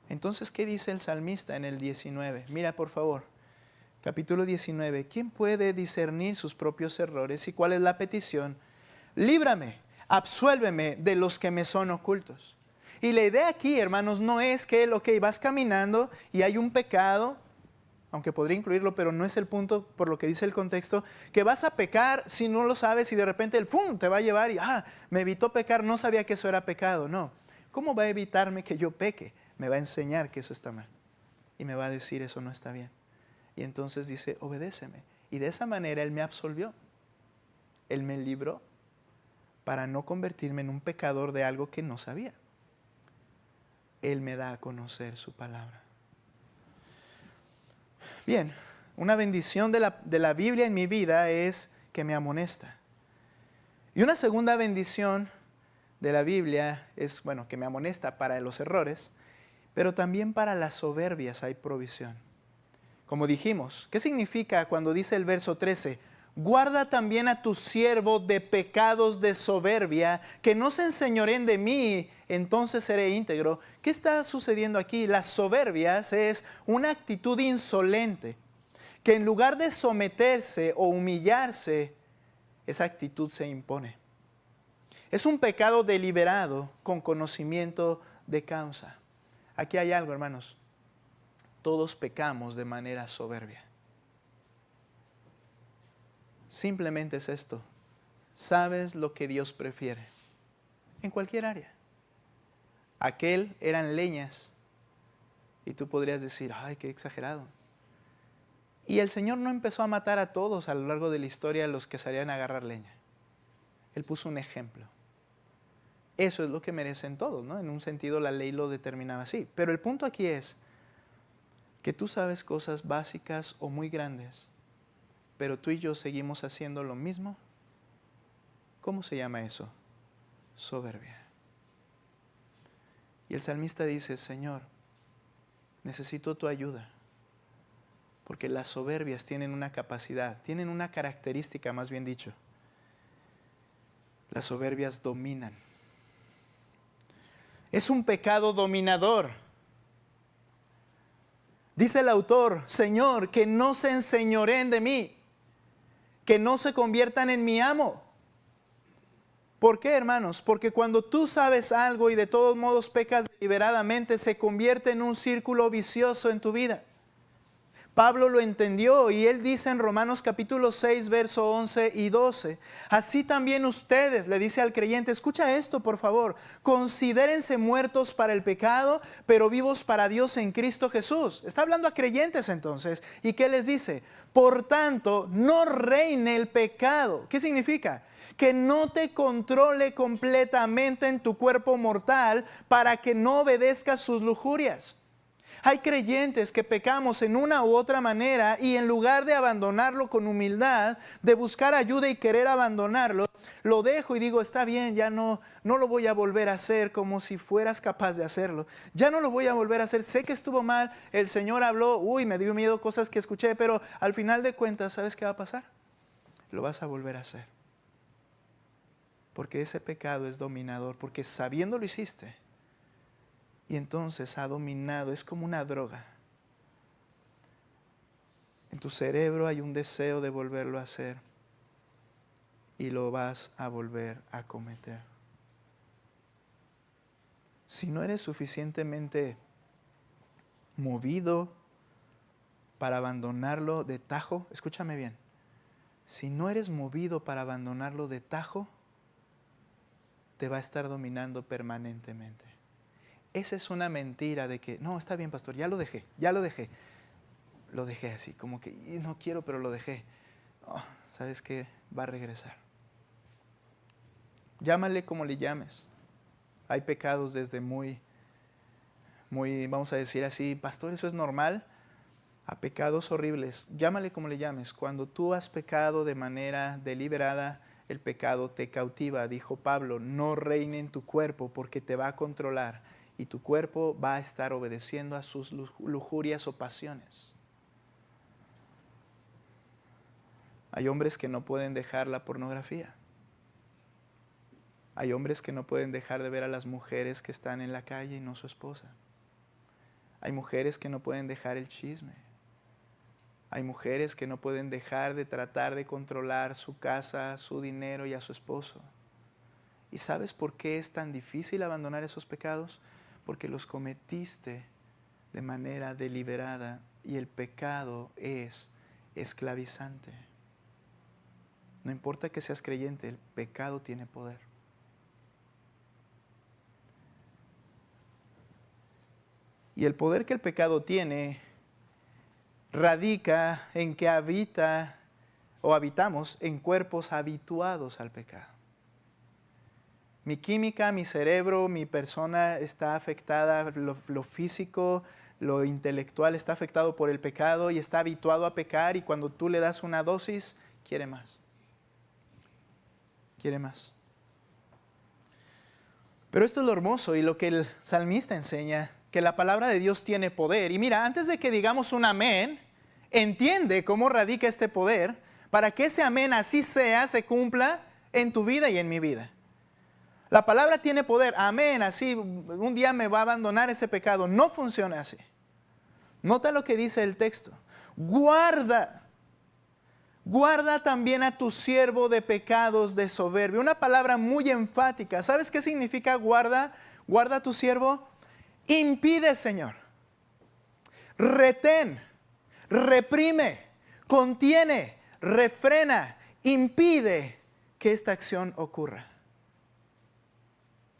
Entonces, ¿qué dice el salmista en el 19? Mira, por favor, capítulo 19. ¿Quién puede discernir sus propios errores? ¿Y cuál es la petición? Líbrame, absuélveme de los que me son ocultos. Y la idea aquí, hermanos, no es que, vas caminando y hay un pecado, aunque podría incluirlo, pero no es el punto por lo que dice el contexto, que vas a pecar si no lo sabes y de repente el ¡fum! Te va a llevar y me evitó pecar, no sabía que eso era pecado. No, ¿cómo va a evitarme que yo peque? Me va a enseñar que eso está mal y me va a decir eso no está bien. Y entonces dice, obedéceme. Y de esa manera Él me absolvió. Él me libró para no convertirme en un pecador de algo que no sabía. Él me da a conocer su palabra. Bien, una bendición de la Biblia en mi vida es que me amonesta. Y una segunda bendición de la Biblia es, que me amonesta para los errores, pero también para las soberbias hay provisión. Como dijimos, ¿qué significa cuando dice el verso 13? Guarda también a tu siervo de pecados de soberbia, que no se enseñoreen de mí, entonces seré íntegro. ¿Qué está sucediendo aquí? Las soberbias es una actitud insolente, que en lugar de someterse o humillarse, esa actitud se impone. Es un pecado deliberado con conocimiento de causa. Aquí hay algo, hermanos. Todos pecamos de manera soberbia. Simplemente es esto. Sabes lo que Dios prefiere en cualquier área. Aquel eran leñas y tú podrías decir, ay, qué exagerado. Y el Señor no empezó a matar a todos a lo largo de la historia los que salían a agarrar leña. Él puso un ejemplo. Eso es lo que merecen todos, ¿no? En un sentido la ley lo determinaba así. Pero el punto aquí es que tú sabes cosas básicas o muy grandes, pero tú y yo seguimos haciendo lo mismo. ¿Cómo se llama eso? Soberbia. Y el salmista dice, Señor, necesito tu ayuda, porque las soberbias tienen una capacidad, tienen una característica, más bien dicho. Las soberbias dominan. Es un pecado dominador. Dice el autor, Señor, que no se enseñoreen de mí, que no se conviertan en mi amo. ¿Por qué, hermanos? Porque cuando tú sabes algo y de todos modos pecas deliberadamente, se convierte en un círculo vicioso en tu vida. Pablo lo entendió y él dice en Romanos capítulo 6, verso 11 y 12, así también ustedes, le dice al creyente, escucha esto por favor, considérense muertos para el pecado, pero vivos para Dios en Cristo Jesús. Está hablando a creyentes entonces. ¿Y qué les dice? Por tanto, no reine el pecado. ¿Qué significa? Que no te controle completamente en tu cuerpo mortal para que no obedezcas sus lujurias. Hay creyentes que pecamos en una u otra manera y en lugar de abandonarlo con humildad, de buscar ayuda y querer abandonarlo, lo dejo y digo, está bien, ya no lo voy a volver a hacer como si fueras capaz de hacerlo. Ya no lo voy a volver a hacer, sé que estuvo mal, el Señor habló, me dio miedo cosas que escuché, pero al final de cuentas, ¿sabes qué va a pasar? Lo vas a volver a hacer. Porque ese pecado es dominador, porque sabiendo lo hiciste. Y entonces ha dominado, es como una droga. En tu cerebro hay un deseo de volverlo a hacer y lo vas a volver a cometer. Si no eres suficientemente movido para abandonarlo de tajo, escúchame bien, si no eres movido para abandonarlo de tajo, te va a estar dominando permanentemente. Esa es una mentira de que, no, está bien, pastor, ya lo dejé. Lo dejé así, como que no quiero, pero lo dejé. Oh, ¿sabes qué? Va a regresar. Llámale como le llames. Hay pecados desde muy, vamos a decir así, pastor, ¿eso es normal? A pecados horribles. Llámale como le llames. Cuando tú has pecado de manera deliberada, el pecado te cautiva. Dijo Pablo, no reine en tu cuerpo porque te va a controlar y tu cuerpo va a estar obedeciendo a sus lujurias o pasiones. Hay hombres que no pueden dejar la pornografía. Hay hombres que no pueden dejar de ver a las mujeres que están en la calle y no su esposa. Hay mujeres que no pueden dejar el chisme. Hay mujeres que no pueden dejar de tratar de controlar su casa, su dinero y a su esposo. ¿Y sabes por qué es tan difícil abandonar esos pecados? Porque los cometiste de manera deliberada y el pecado es esclavizante. No importa que seas creyente, el pecado tiene poder. Y el poder que el pecado tiene radica en que habitamos en cuerpos habituados al pecado. Mi química, mi cerebro, mi persona está afectada, lo físico, lo intelectual está afectado por el pecado y está habituado a pecar, y cuando tú le das una dosis, quiere más. Quiere más. Pero esto es lo hermoso y lo que el salmista enseña, que la palabra de Dios tiene poder. Y mira, antes de que digamos un amén, entiende cómo radica este poder para que ese amén así sea, se cumpla en tu vida y en mi vida. La palabra tiene poder, amén, así un día me va a abandonar ese pecado. No funciona así. Nota lo que dice el texto. Guarda también a tu siervo de pecados de soberbia. Una palabra muy enfática. ¿Sabes qué significa guarda? Guarda a tu siervo. Impide, Señor. Retén, reprime, contiene, refrena, impide que esta acción ocurra.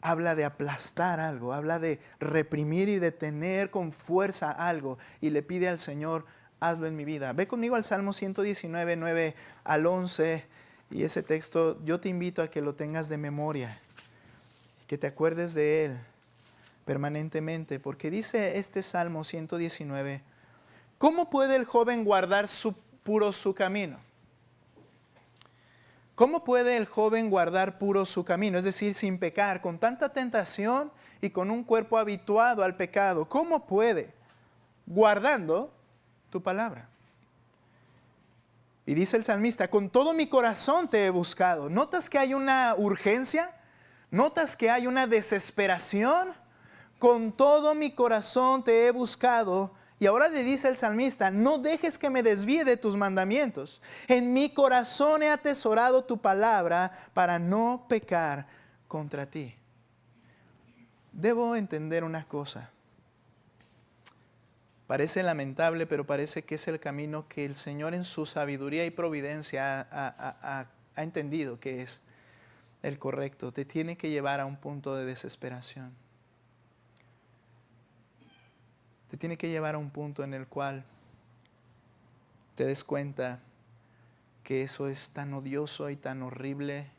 Habla de aplastar algo, habla de reprimir y detener con fuerza algo, y le pide al Señor, hazlo en mi vida. Ve conmigo al Salmo 119, 9 al 11, y ese texto yo te invito a que lo tengas de memoria, que te acuerdes de él permanentemente, porque dice este Salmo 119, ¿cómo puede el joven guardar puro su camino? ¿Cómo puede el joven guardar puro su camino? Es decir, sin pecar, con tanta tentación y con un cuerpo habituado al pecado. ¿Cómo puede? Guardando tu palabra. Y dice el salmista, con todo mi corazón te he buscado. ¿Notas que hay una urgencia? ¿Notas que hay una desesperación? Con todo mi corazón te he buscado. Y ahora le dice el salmista, no dejes que me desvíe de tus mandamientos. En mi corazón he atesorado tu palabra para no pecar contra ti. Debo entender una cosa. Parece lamentable, pero parece que es el camino que el Señor en su sabiduría y providencia ha entendido que es el correcto. Te tiene que llevar a un punto de desesperación. Te tiene que llevar a un punto en el cual te des cuenta que eso es tan odioso y tan horrible.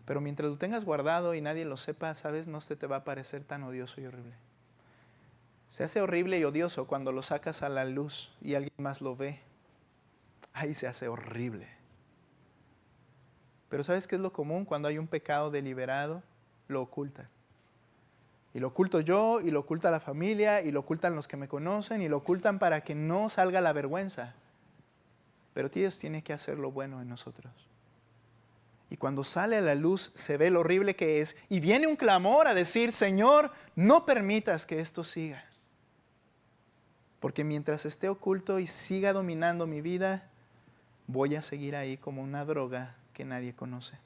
Pero mientras lo tengas guardado y nadie lo sepa, ¿sabes? No se te va a parecer tan odioso y horrible. Se hace horrible y odioso cuando lo sacas a la luz y alguien más lo ve. Ahí se hace horrible. Pero ¿sabes qué es lo común? Cuando hay un pecado deliberado, lo ocultan. Y lo oculto yo, y lo oculta la familia, y lo ocultan los que me conocen, y lo ocultan para que no salga la vergüenza. Pero Dios tiene que hacer lo bueno en nosotros. Y cuando sale a la luz se ve lo horrible que es, y viene un clamor a decir, Señor, no permitas que esto siga. Porque mientras esté oculto y siga dominando mi vida, voy a seguir ahí como una droga que nadie conoce.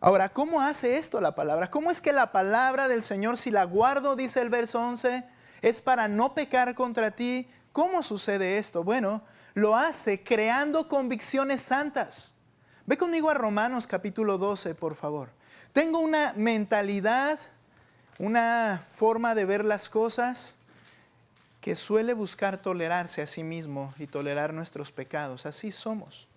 Ahora, ¿cómo hace esto la palabra? ¿Cómo es que la palabra del Señor, si la guardo, dice el verso 11, es para no pecar contra ti? ¿Cómo sucede esto? Bueno, lo hace creando convicciones santas. Ve conmigo a Romanos capítulo 12, por favor. Tengo una mentalidad, una forma de ver las cosas que suele buscar tolerarse a sí mismo y tolerar nuestros pecados. Así somos.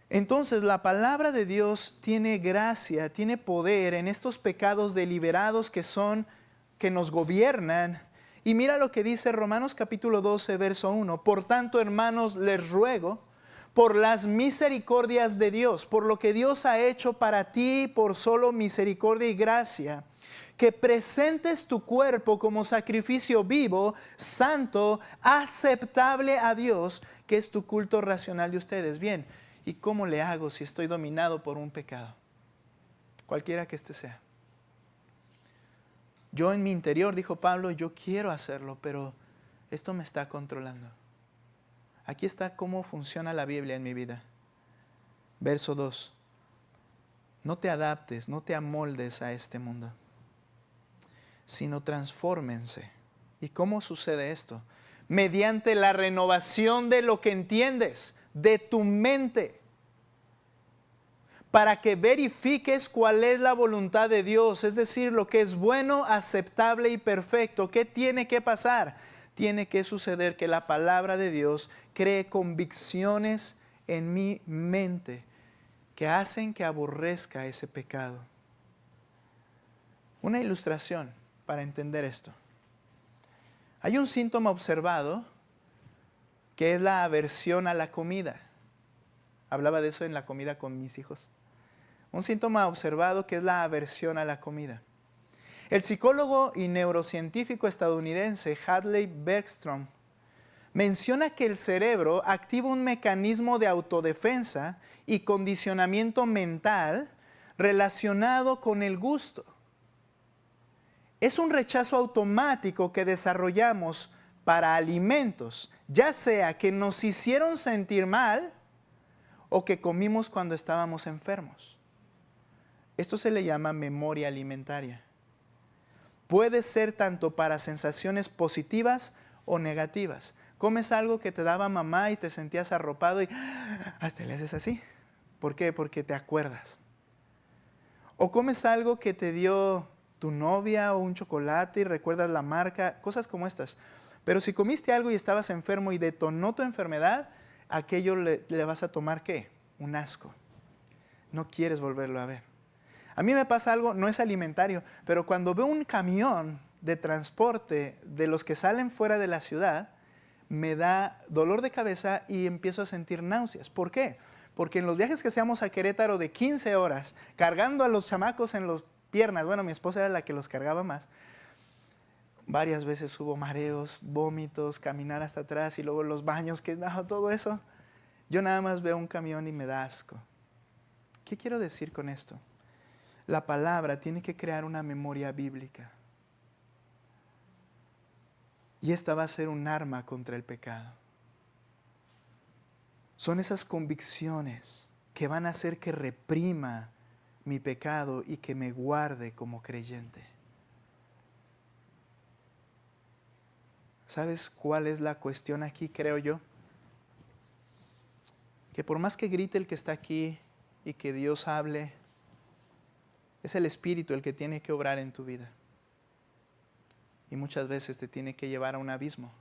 Entonces la palabra de Dios tiene gracia, tiene poder en estos pecados deliberados que nos gobiernan. Y mira lo que dice Romanos capítulo 12, verso 1. Por tanto, hermanos, les ruego, por las misericordias de Dios, por lo que Dios ha hecho para ti, por solo misericordia y gracia, que presentes tu cuerpo como sacrificio vivo, santo, aceptable a Dios, que es tu culto racional de ustedes. Bien, ¿y cómo le hago si estoy dominado por un pecado? Cualquiera que este sea. Yo en mi interior, dijo Pablo, yo quiero hacerlo, pero esto me está controlando. Aquí está cómo funciona la Biblia en mi vida. Verso 2. No te adaptes, no te amoldes a este mundo, sino transfórmense. ¿Y cómo sucede esto? Mediante la renovación de lo que entiendes, de tu mente, para que verifiques cuál es la voluntad de Dios, es decir, lo que es bueno, aceptable y perfecto. ¿Qué tiene que pasar? Tiene que suceder que la palabra de Dios cree convicciones en mi mente que hacen que aborrezca ese pecado. Una ilustración para entender esto. Hay un síntoma observado que es la aversión a la comida. Hablaba de eso en la comida con mis hijos. Un síntoma observado que es la aversión a la comida. El psicólogo y neurocientífico estadounidense Hadley Bergstrom menciona que el cerebro activa un mecanismo de autodefensa y condicionamiento mental relacionado con el gusto. Es un rechazo automático que desarrollamos para alimentos, ya sea que nos hicieron sentir mal o que comimos cuando estábamos enfermos. Esto se le llama memoria alimentaria. Puede ser tanto para sensaciones positivas o negativas. Comes algo que te daba mamá y te sentías arropado y hasta le haces así. ¿Por qué? Porque te acuerdas. O comes algo que te dio tu novia o un chocolate y recuerdas la marca, cosas como estas. Pero si comiste algo y estabas enfermo y detonó tu enfermedad, aquello le vas a tomar ¿qué? Un asco. No quieres volverlo a ver. A mí me pasa algo, no es alimentario, pero cuando veo un camión de transporte de los que salen fuera de la ciudad, me da dolor de cabeza y empiezo a sentir náuseas. ¿Por qué? Porque en los viajes que hacíamos a Querétaro de 15 horas, cargando a los chamacos en las piernas, bueno, mi esposa era la que los cargaba más, varias veces hubo mareos, vómitos, caminar hasta atrás y luego los baños, todo eso. Yo nada más veo un camión y me da asco. ¿Qué quiero decir con esto? La palabra tiene que crear una memoria bíblica. Y esta va a ser un arma contra el pecado. Son esas convicciones que van a hacer que reprima mi pecado y que me guarde como creyente. ¿Sabes cuál es la cuestión aquí, creo yo? Que por más que grite el que está aquí y que Dios hable, es el Espíritu el que tiene que obrar en tu vida. Y muchas veces te tiene que llevar a un abismo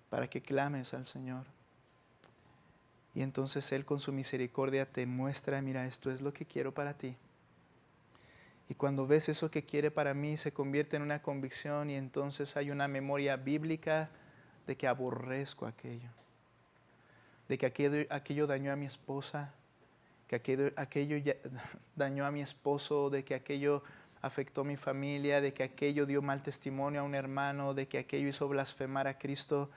para que clames al Señor. Y entonces Él con su misericordia te muestra, mira, esto es lo que quiero para ti. Y cuando ves eso que quiere para mí, se convierte en una convicción y entonces hay una memoria bíblica de que aborrezco aquello. De que aquello dañó a mi esposa, que aquello dañó a mi esposo, de que aquello afectó a mi familia, de que aquello dio mal testimonio a un hermano, de que aquello hizo blasfemar a Cristo.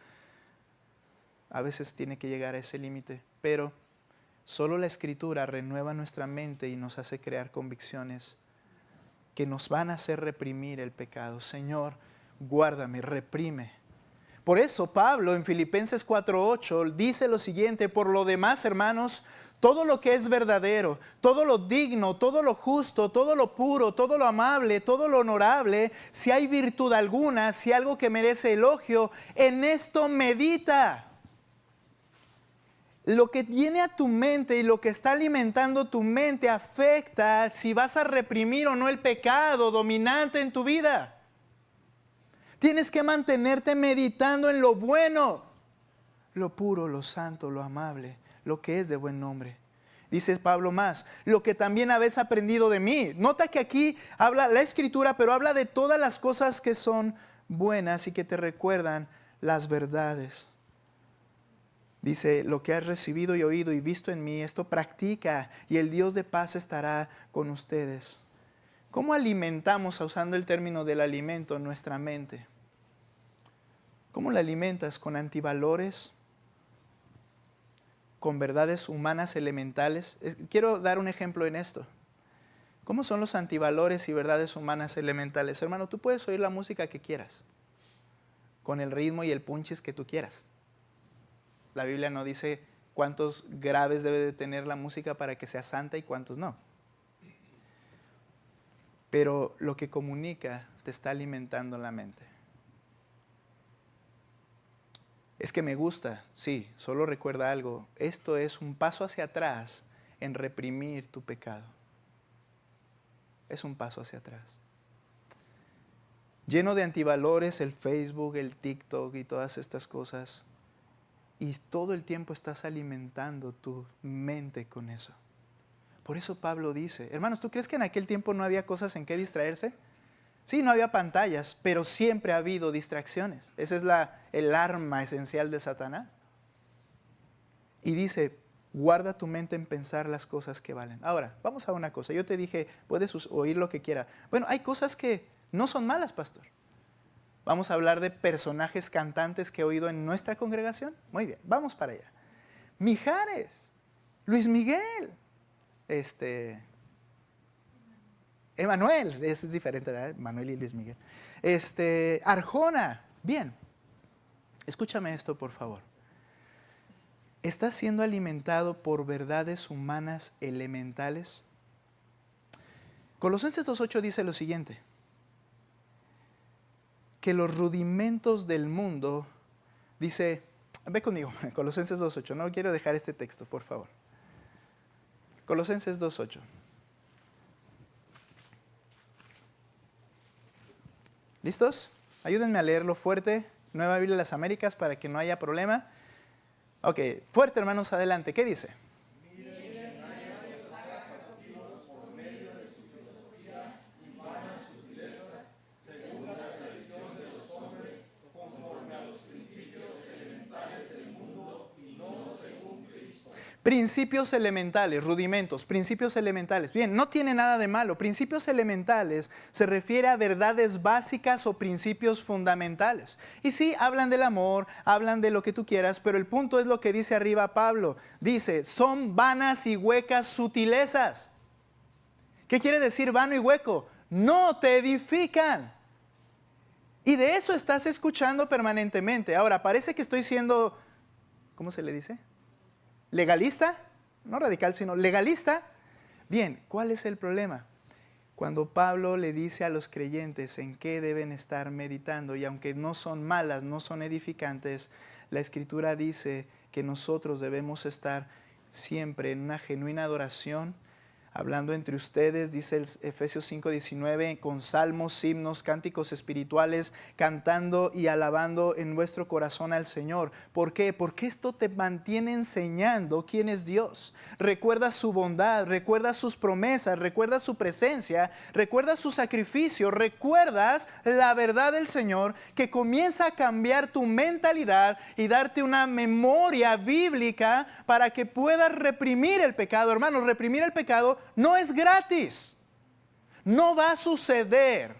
A veces tiene que llegar a ese límite, pero solo la Escritura renueva nuestra mente y nos hace crear convicciones que nos van a hacer reprimir el pecado. Señor, guárdame, reprime. Por eso Pablo en Filipenses 4:8 dice lo siguiente: por lo demás, hermanos, todo lo que es verdadero, todo lo digno, todo lo justo, todo lo puro, todo lo amable, todo lo honorable, si hay virtud alguna, si algo que merece elogio, en esto medita. Lo que viene a tu mente y lo que está alimentando tu mente afecta si vas a reprimir o no el pecado dominante en tu vida. Tienes que mantenerte meditando en lo bueno, lo puro, lo santo, lo amable, lo que es de buen nombre. Dice Pablo más, lo que también habéis aprendido de mí. Nota que aquí habla la Escritura, pero habla de todas las cosas que son buenas y que te recuerdan las verdades. Dice, lo que has recibido y oído y visto en mí, esto practica y el Dios de paz estará con ustedes. ¿Cómo alimentamos, usando el término del alimento, nuestra mente? ¿Cómo la alimentas? ¿Con antivalores? ¿Con verdades humanas elementales? Quiero dar un ejemplo en esto. ¿Cómo son los antivalores y verdades humanas elementales? Hermano, tú puedes oír la música que quieras, con el ritmo y el punchis que tú quieras. La Biblia no dice cuántos graves debe de tener la música para que sea santa y cuántos no. Pero lo que comunica te está alimentando la mente. Es que me gusta, sí, solo recuerda algo. Esto es un paso hacia atrás en reprimir tu pecado. Es un paso hacia atrás. Lleno de antivalores el Facebook, el TikTok y todas estas cosas. Y todo el tiempo estás alimentando tu mente con eso. Por eso Pablo dice, hermanos, ¿tú crees que en aquel tiempo no había cosas en que distraerse? Sí, no había pantallas, pero siempre ha habido distracciones. Esa es el arma esencial de Satanás. Y dice, guarda tu mente en pensar las cosas que valen. Ahora, vamos a una cosa. Yo te dije, puedes oír lo que quiera. Bueno, hay cosas que no son malas, pastor. Vamos a hablar de personajes cantantes que he oído en nuestra congregación. Muy bien, vamos para allá. Mijares, Luis Miguel, Emanuel, es diferente, ¿verdad? Manuel y Luis Miguel. Arjona, bien. Escúchame esto, por favor. ¿Estás siendo alimentado por verdades humanas elementales? Colosenses 2:8 dice lo siguiente. Que los rudimentos del mundo, dice, ve conmigo, Colosenses 2:8. No quiero dejar este texto, por favor. Colosenses 2:8. ¿Listos? Ayúdenme a leerlo fuerte. Nueva Biblia de las Américas para que no haya problema. Ok, fuerte hermanos, adelante. ¿Qué dice? Principios elementales, rudimentos, principios elementales. Bien, no tiene nada de malo. Principios elementales se refiere a verdades básicas o principios fundamentales. Y sí, hablan del amor, hablan de lo que tú quieras, pero el punto es lo que dice arriba Pablo. Dice, son vanas y huecas sutilezas. ¿Qué quiere decir vano y hueco? No te edifican. Y de eso estás escuchando permanentemente. Ahora, parece que estoy siendo, ¿cómo se le dice? ¿Legalista? No radical, sino legalista. Bien, ¿cuál es el problema? Cuando Pablo le dice a los creyentes en qué deben estar meditando, y aunque no son malas, no son edificantes, la Escritura dice que nosotros debemos estar siempre en una genuina adoración, hablando entre ustedes, dice el Efesios 5:19, con salmos, himnos, cánticos espirituales, cantando y alabando en vuestro corazón al Señor. ¿Por qué? Porque esto te mantiene enseñando quién es Dios. Recuerda su bondad, recuerda sus promesas, recuerda su presencia, recuerda su sacrificio, recuerdas la verdad del Señor que comienza a cambiar tu mentalidad y darte una memoria bíblica para que puedas reprimir el pecado. Hermanos, reprimir el pecado no es gratis. No va a suceder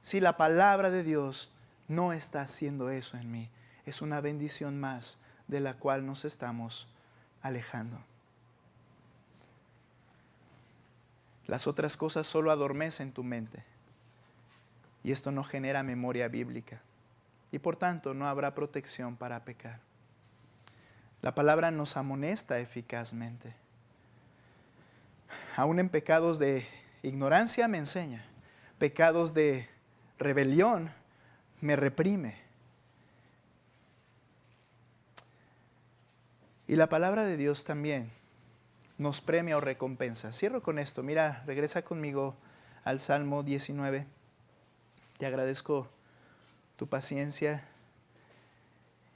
si la palabra de Dios no está haciendo eso en mí. Es una bendición más de la cual nos estamos alejando. Las otras cosas solo adormecen tu mente. Y esto no genera memoria bíblica. Y por tanto no habrá protección para pecar. La palabra nos amonesta eficazmente. Aún en pecados de ignorancia me enseña. Pecados de rebelión me reprime. Y la palabra de Dios también nos premia o recompensa. Cierro con esto. Mira, regresa conmigo al Salmo 19. Te agradezco tu paciencia.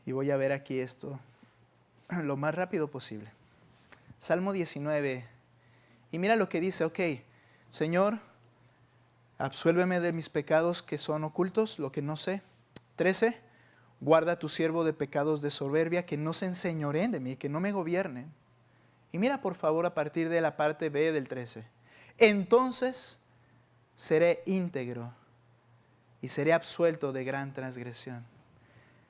Y voy a ver aquí esto. lo más rápido posible. Salmo 19. Y mira lo que dice, ok, Señor, absuélveme de mis pecados que son ocultos, lo que no sé. 13. Guarda a tu siervo de pecados de soberbia, que no se enseñoreen de mí, que no me gobiernen. Y mira por favor a partir de la parte B del 13. Entonces seré íntegro y seré absuelto de gran transgresión.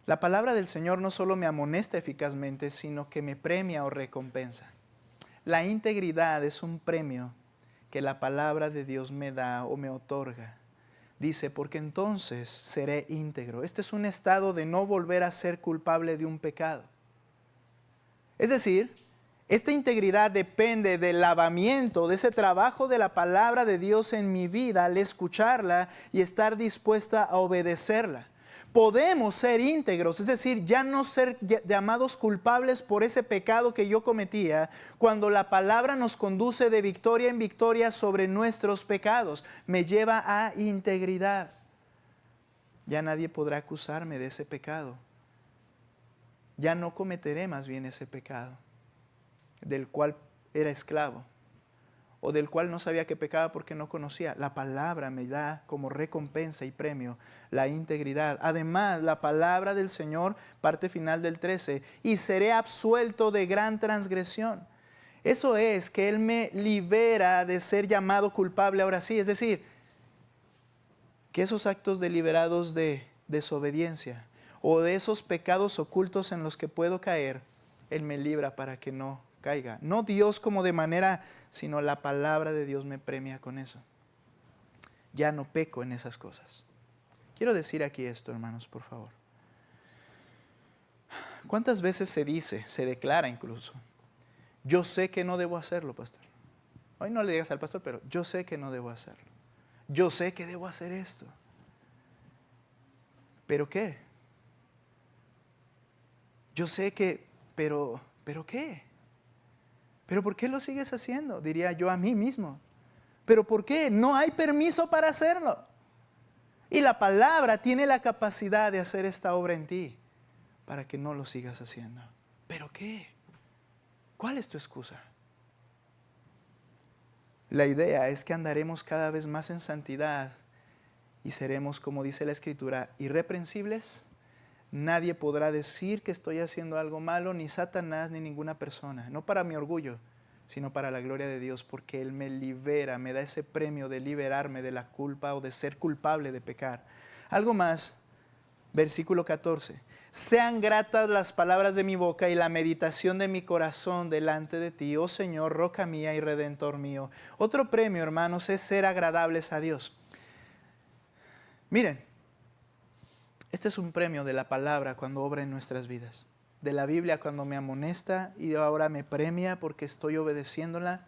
La palabra del Señor no solo me amonesta eficazmente, sino que me premia o recompensa. La integridad es un premio que la palabra de Dios me da o me otorga. Dice, porque entonces seré íntegro. Este es un estado de no volver a ser culpable de un pecado. Es decir, esta integridad depende del lavamiento, de ese trabajo de la palabra de Dios en mi vida al escucharla y estar dispuesta a obedecerla. Podemos ser íntegros, es decir, ya no ser llamados culpables por ese pecado que yo cometía, cuando la palabra nos conduce de victoria en victoria sobre nuestros pecados. Me lleva a integridad. Ya nadie podrá acusarme de ese pecado. Ya no cometeré más bien ese pecado del cual era esclavo, o del cual no sabía que pecaba porque no conocía. La palabra me da como recompensa y premio la integridad. Además, la palabra del Señor, parte final del 13, y seré absuelto de gran transgresión. Eso es que Él me libera de ser llamado culpable ahora sí. Es decir, que esos actos deliberados de desobediencia o de esos pecados ocultos en los que puedo caer, Él me libra para que no caiga. No Dios como de manera, sino la palabra de Dios me premia con eso. Ya no peco en esas cosas. Quiero decir aquí esto, hermanos, por favor. ¿Cuántas veces se dice, se declara incluso, yo sé que no debo hacerlo, pastor? Hoy no le digas al pastor, pero yo sé que no debo hacerlo. Yo sé que debo hacer esto. ¿Pero qué? Yo sé que, pero ¿qué? ¿Pero por qué lo sigues haciendo? Diría yo a mí mismo. ¿Pero por qué? No hay permiso para hacerlo. Y la palabra tiene la capacidad de hacer esta obra en ti para que no lo sigas haciendo. ¿Pero qué? ¿Cuál es tu excusa? La idea es que andaremos cada vez más en santidad y seremos, como dice la Escritura, irreprensibles. Nadie podrá decir que estoy haciendo algo malo, ni Satanás, ni ninguna persona. No para mi orgullo, sino para la gloria de Dios, porque Él me libera, me da ese premio de liberarme de la culpa o de ser culpable de pecar. Algo más, versículo 14. Sean gratas las palabras de mi boca y la meditación de mi corazón delante de ti, oh Señor, roca mía y redentor mío. Otro premio, hermanos, es ser agradables a Dios. Miren, este es un premio de la palabra cuando obra en nuestras vidas. De la Biblia cuando me amonesta y ahora me premia porque estoy obedeciéndola.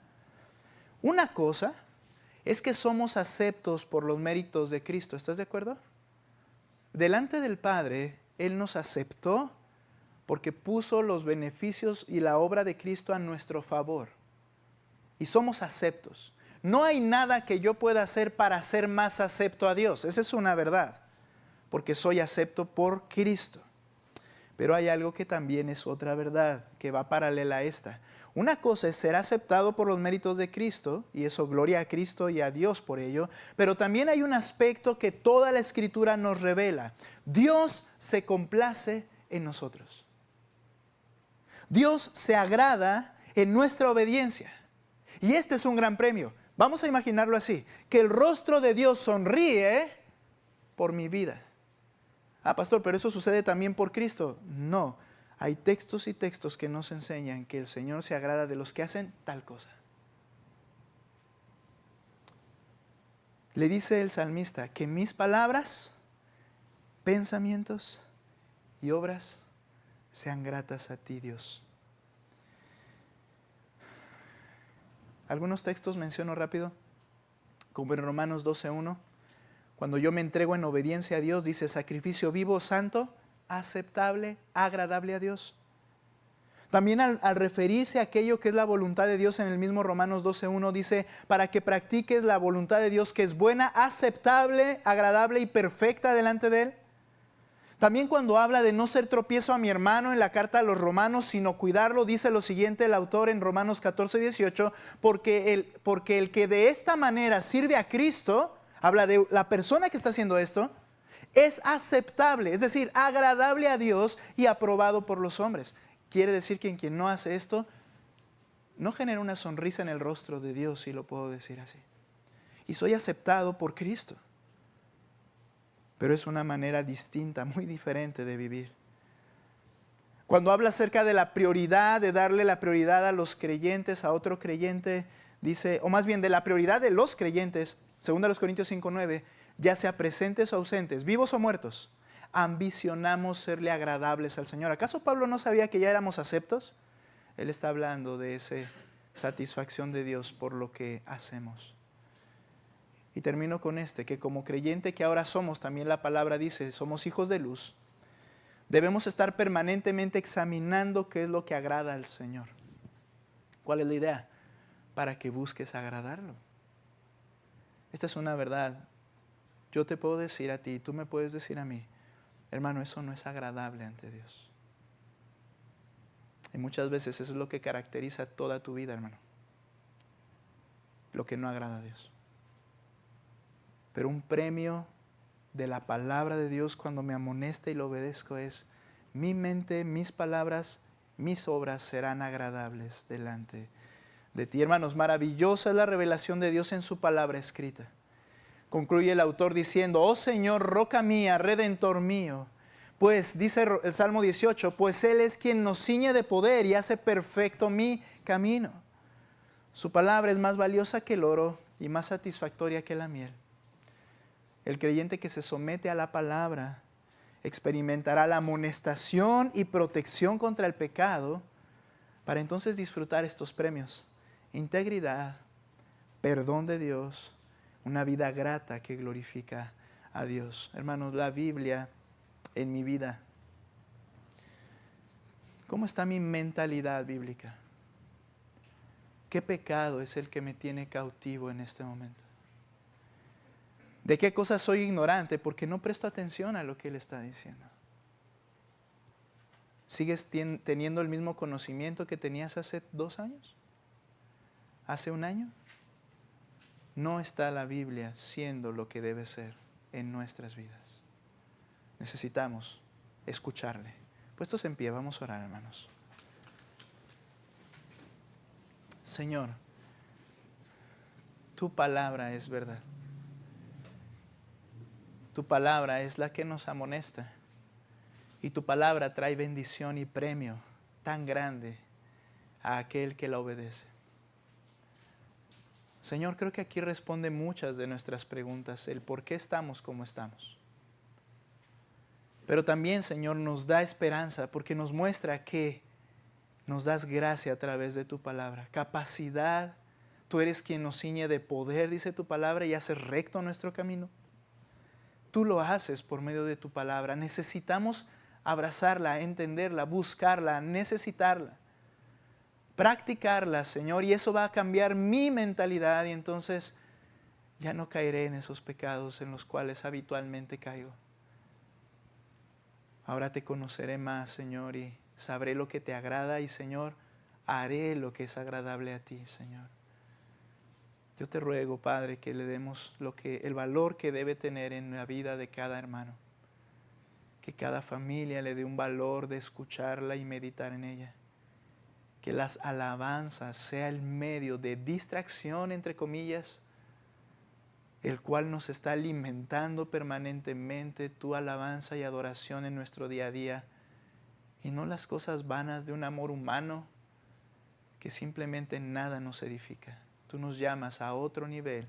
Una cosa es que somos aceptos por los méritos de Cristo. ¿Estás de acuerdo? Delante del Padre, Él nos aceptó porque puso los beneficios y la obra de Cristo a nuestro favor. Y somos aceptos. No hay nada que yo pueda hacer para ser más acepto a Dios. Esa es una verdad. Porque soy acepto por Cristo. Pero hay algo que también es otra verdad, que va paralela a esta. Una cosa es ser aceptado por los méritos de Cristo, y eso gloria a Cristo y a Dios por ello, pero también hay un aspecto que toda la Escritura nos revela. Dios se complace en nosotros. Dios se agrada en nuestra obediencia. Y este es un gran premio. Vamos a imaginarlo así, que el rostro de Dios sonríe por mi vida. Ah, pastor, pero eso sucede también por Cristo. No, hay textos y textos que nos enseñan que el Señor se agrada de los que hacen tal cosa. Le dice el salmista que mis palabras, pensamientos y obras sean gratas a ti, Dios. Algunos textos menciono rápido, como en Romanos 12:1. Cuando yo me entrego en obediencia a Dios, dice sacrificio vivo, santo, aceptable, agradable a Dios. También al referirse a aquello que es la voluntad de Dios en el mismo Romanos 12:1 dice, para que practiques la voluntad de Dios que es buena, aceptable, agradable y perfecta delante de Él. También cuando habla de no ser tropiezo a mi hermano en la carta a los romanos, sino cuidarlo, dice lo siguiente el autor en Romanos 14, 18, porque el que de esta manera sirve a Cristo, habla de la persona que está haciendo esto, es aceptable, es decir, agradable a Dios y aprobado por los hombres. Quiere decir que quien no hace esto, no genera una sonrisa en el rostro de Dios, si lo puedo decir así. Y soy aceptado por Cristo. Pero es una manera distinta, muy diferente de vivir. Cuando habla acerca de la prioridad, de darle la prioridad a los creyentes, a otro creyente, dice, o más bien de la prioridad de los creyentes, 2 Corintios 5:9, ya sea presentes o ausentes, vivos o muertos, ambicionamos serle agradables al Señor. ¿Acaso Pablo no sabía que ya éramos aceptos? Él está hablando de esa satisfacción de Dios por lo que hacemos. Y termino con que como creyente que ahora somos, también la palabra dice, somos hijos de luz, debemos estar permanentemente examinando qué es lo que agrada al Señor. ¿Cuál es la idea? Para que busques agradarlo. Esta es una verdad. Yo te puedo decir a ti, tú me puedes decir a mí, hermano, eso no es agradable ante Dios. Y muchas veces eso es lo que caracteriza toda tu vida, hermano. Lo que no agrada a Dios. Pero un premio de la palabra de Dios cuando me amonesta y lo obedezco es, mi mente, mis palabras, mis obras serán agradables delante de ti. Hermanos, maravillosa es la revelación de Dios en su palabra escrita. Concluye el autor diciendo, oh Señor, roca mía, redentor mío. Pues, dice el Salmo 18, pues Él es quien nos ciñe de poder y hace perfecto mi camino. Su palabra es más valiosa que el oro y más satisfactoria que la miel. El creyente que se somete a la palabra experimentará la amonestación y protección contra el pecado para entonces disfrutar estos premios. Integridad, perdón de Dios, una vida grata que glorifica a Dios. Hermanos, la Biblia en mi vida. ¿Cómo está mi mentalidad bíblica? ¿Qué pecado es el que me tiene cautivo en este momento? ¿De qué cosas soy ignorante? Porque no presto atención a lo que Él está diciendo. ¿Sigues teniendo el mismo conocimiento que tenías hace 2 años? ¿Hace 1 año? No está la Biblia siendo lo que debe ser en nuestras vidas. Necesitamos escucharle. Puestos en pie, vamos a orar, hermanos. Señor, tu palabra es verdad. Tu palabra es la que nos amonesta. Y tu palabra trae bendición y premio tan grande a aquel que la obedece. Señor, creo que aquí responde muchas de nuestras preguntas, el por qué estamos como estamos. Pero también, Señor, nos da esperanza porque nos muestra que nos das gracia a través de tu palabra, capacidad. Tú eres quien nos ciñe de poder, dice tu palabra, y haces recto nuestro camino. Tú lo haces por medio de tu palabra. Necesitamos abrazarla, entenderla, buscarla, necesitarla, practicarla, Señor, y eso va a cambiar mi mentalidad y entonces ya no caeré en esos pecados en los cuales habitualmente caigo. Ahora te conoceré más, Señor, y sabré lo que te agrada y, Señor, haré lo que es agradable a ti, Señor. Yo te ruego, Padre, que le demos el valor que debe tener en la vida de cada hermano. Que cada familia le dé un valor de escucharla y meditar en ella. Que las alabanzas sea el medio de distracción, entre comillas, el cual nos está alimentando permanentemente tu alabanza y adoración en nuestro día a día. Y no las cosas vanas de un amor humano que simplemente nada nos edifica. Tú nos llamas a otro nivel,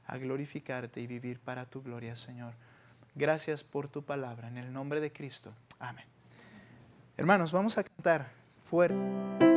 a glorificarte y vivir para tu gloria, Señor. Gracias por tu palabra. En el nombre de Cristo. Amén. Hermanos, vamos a cantar fuerte.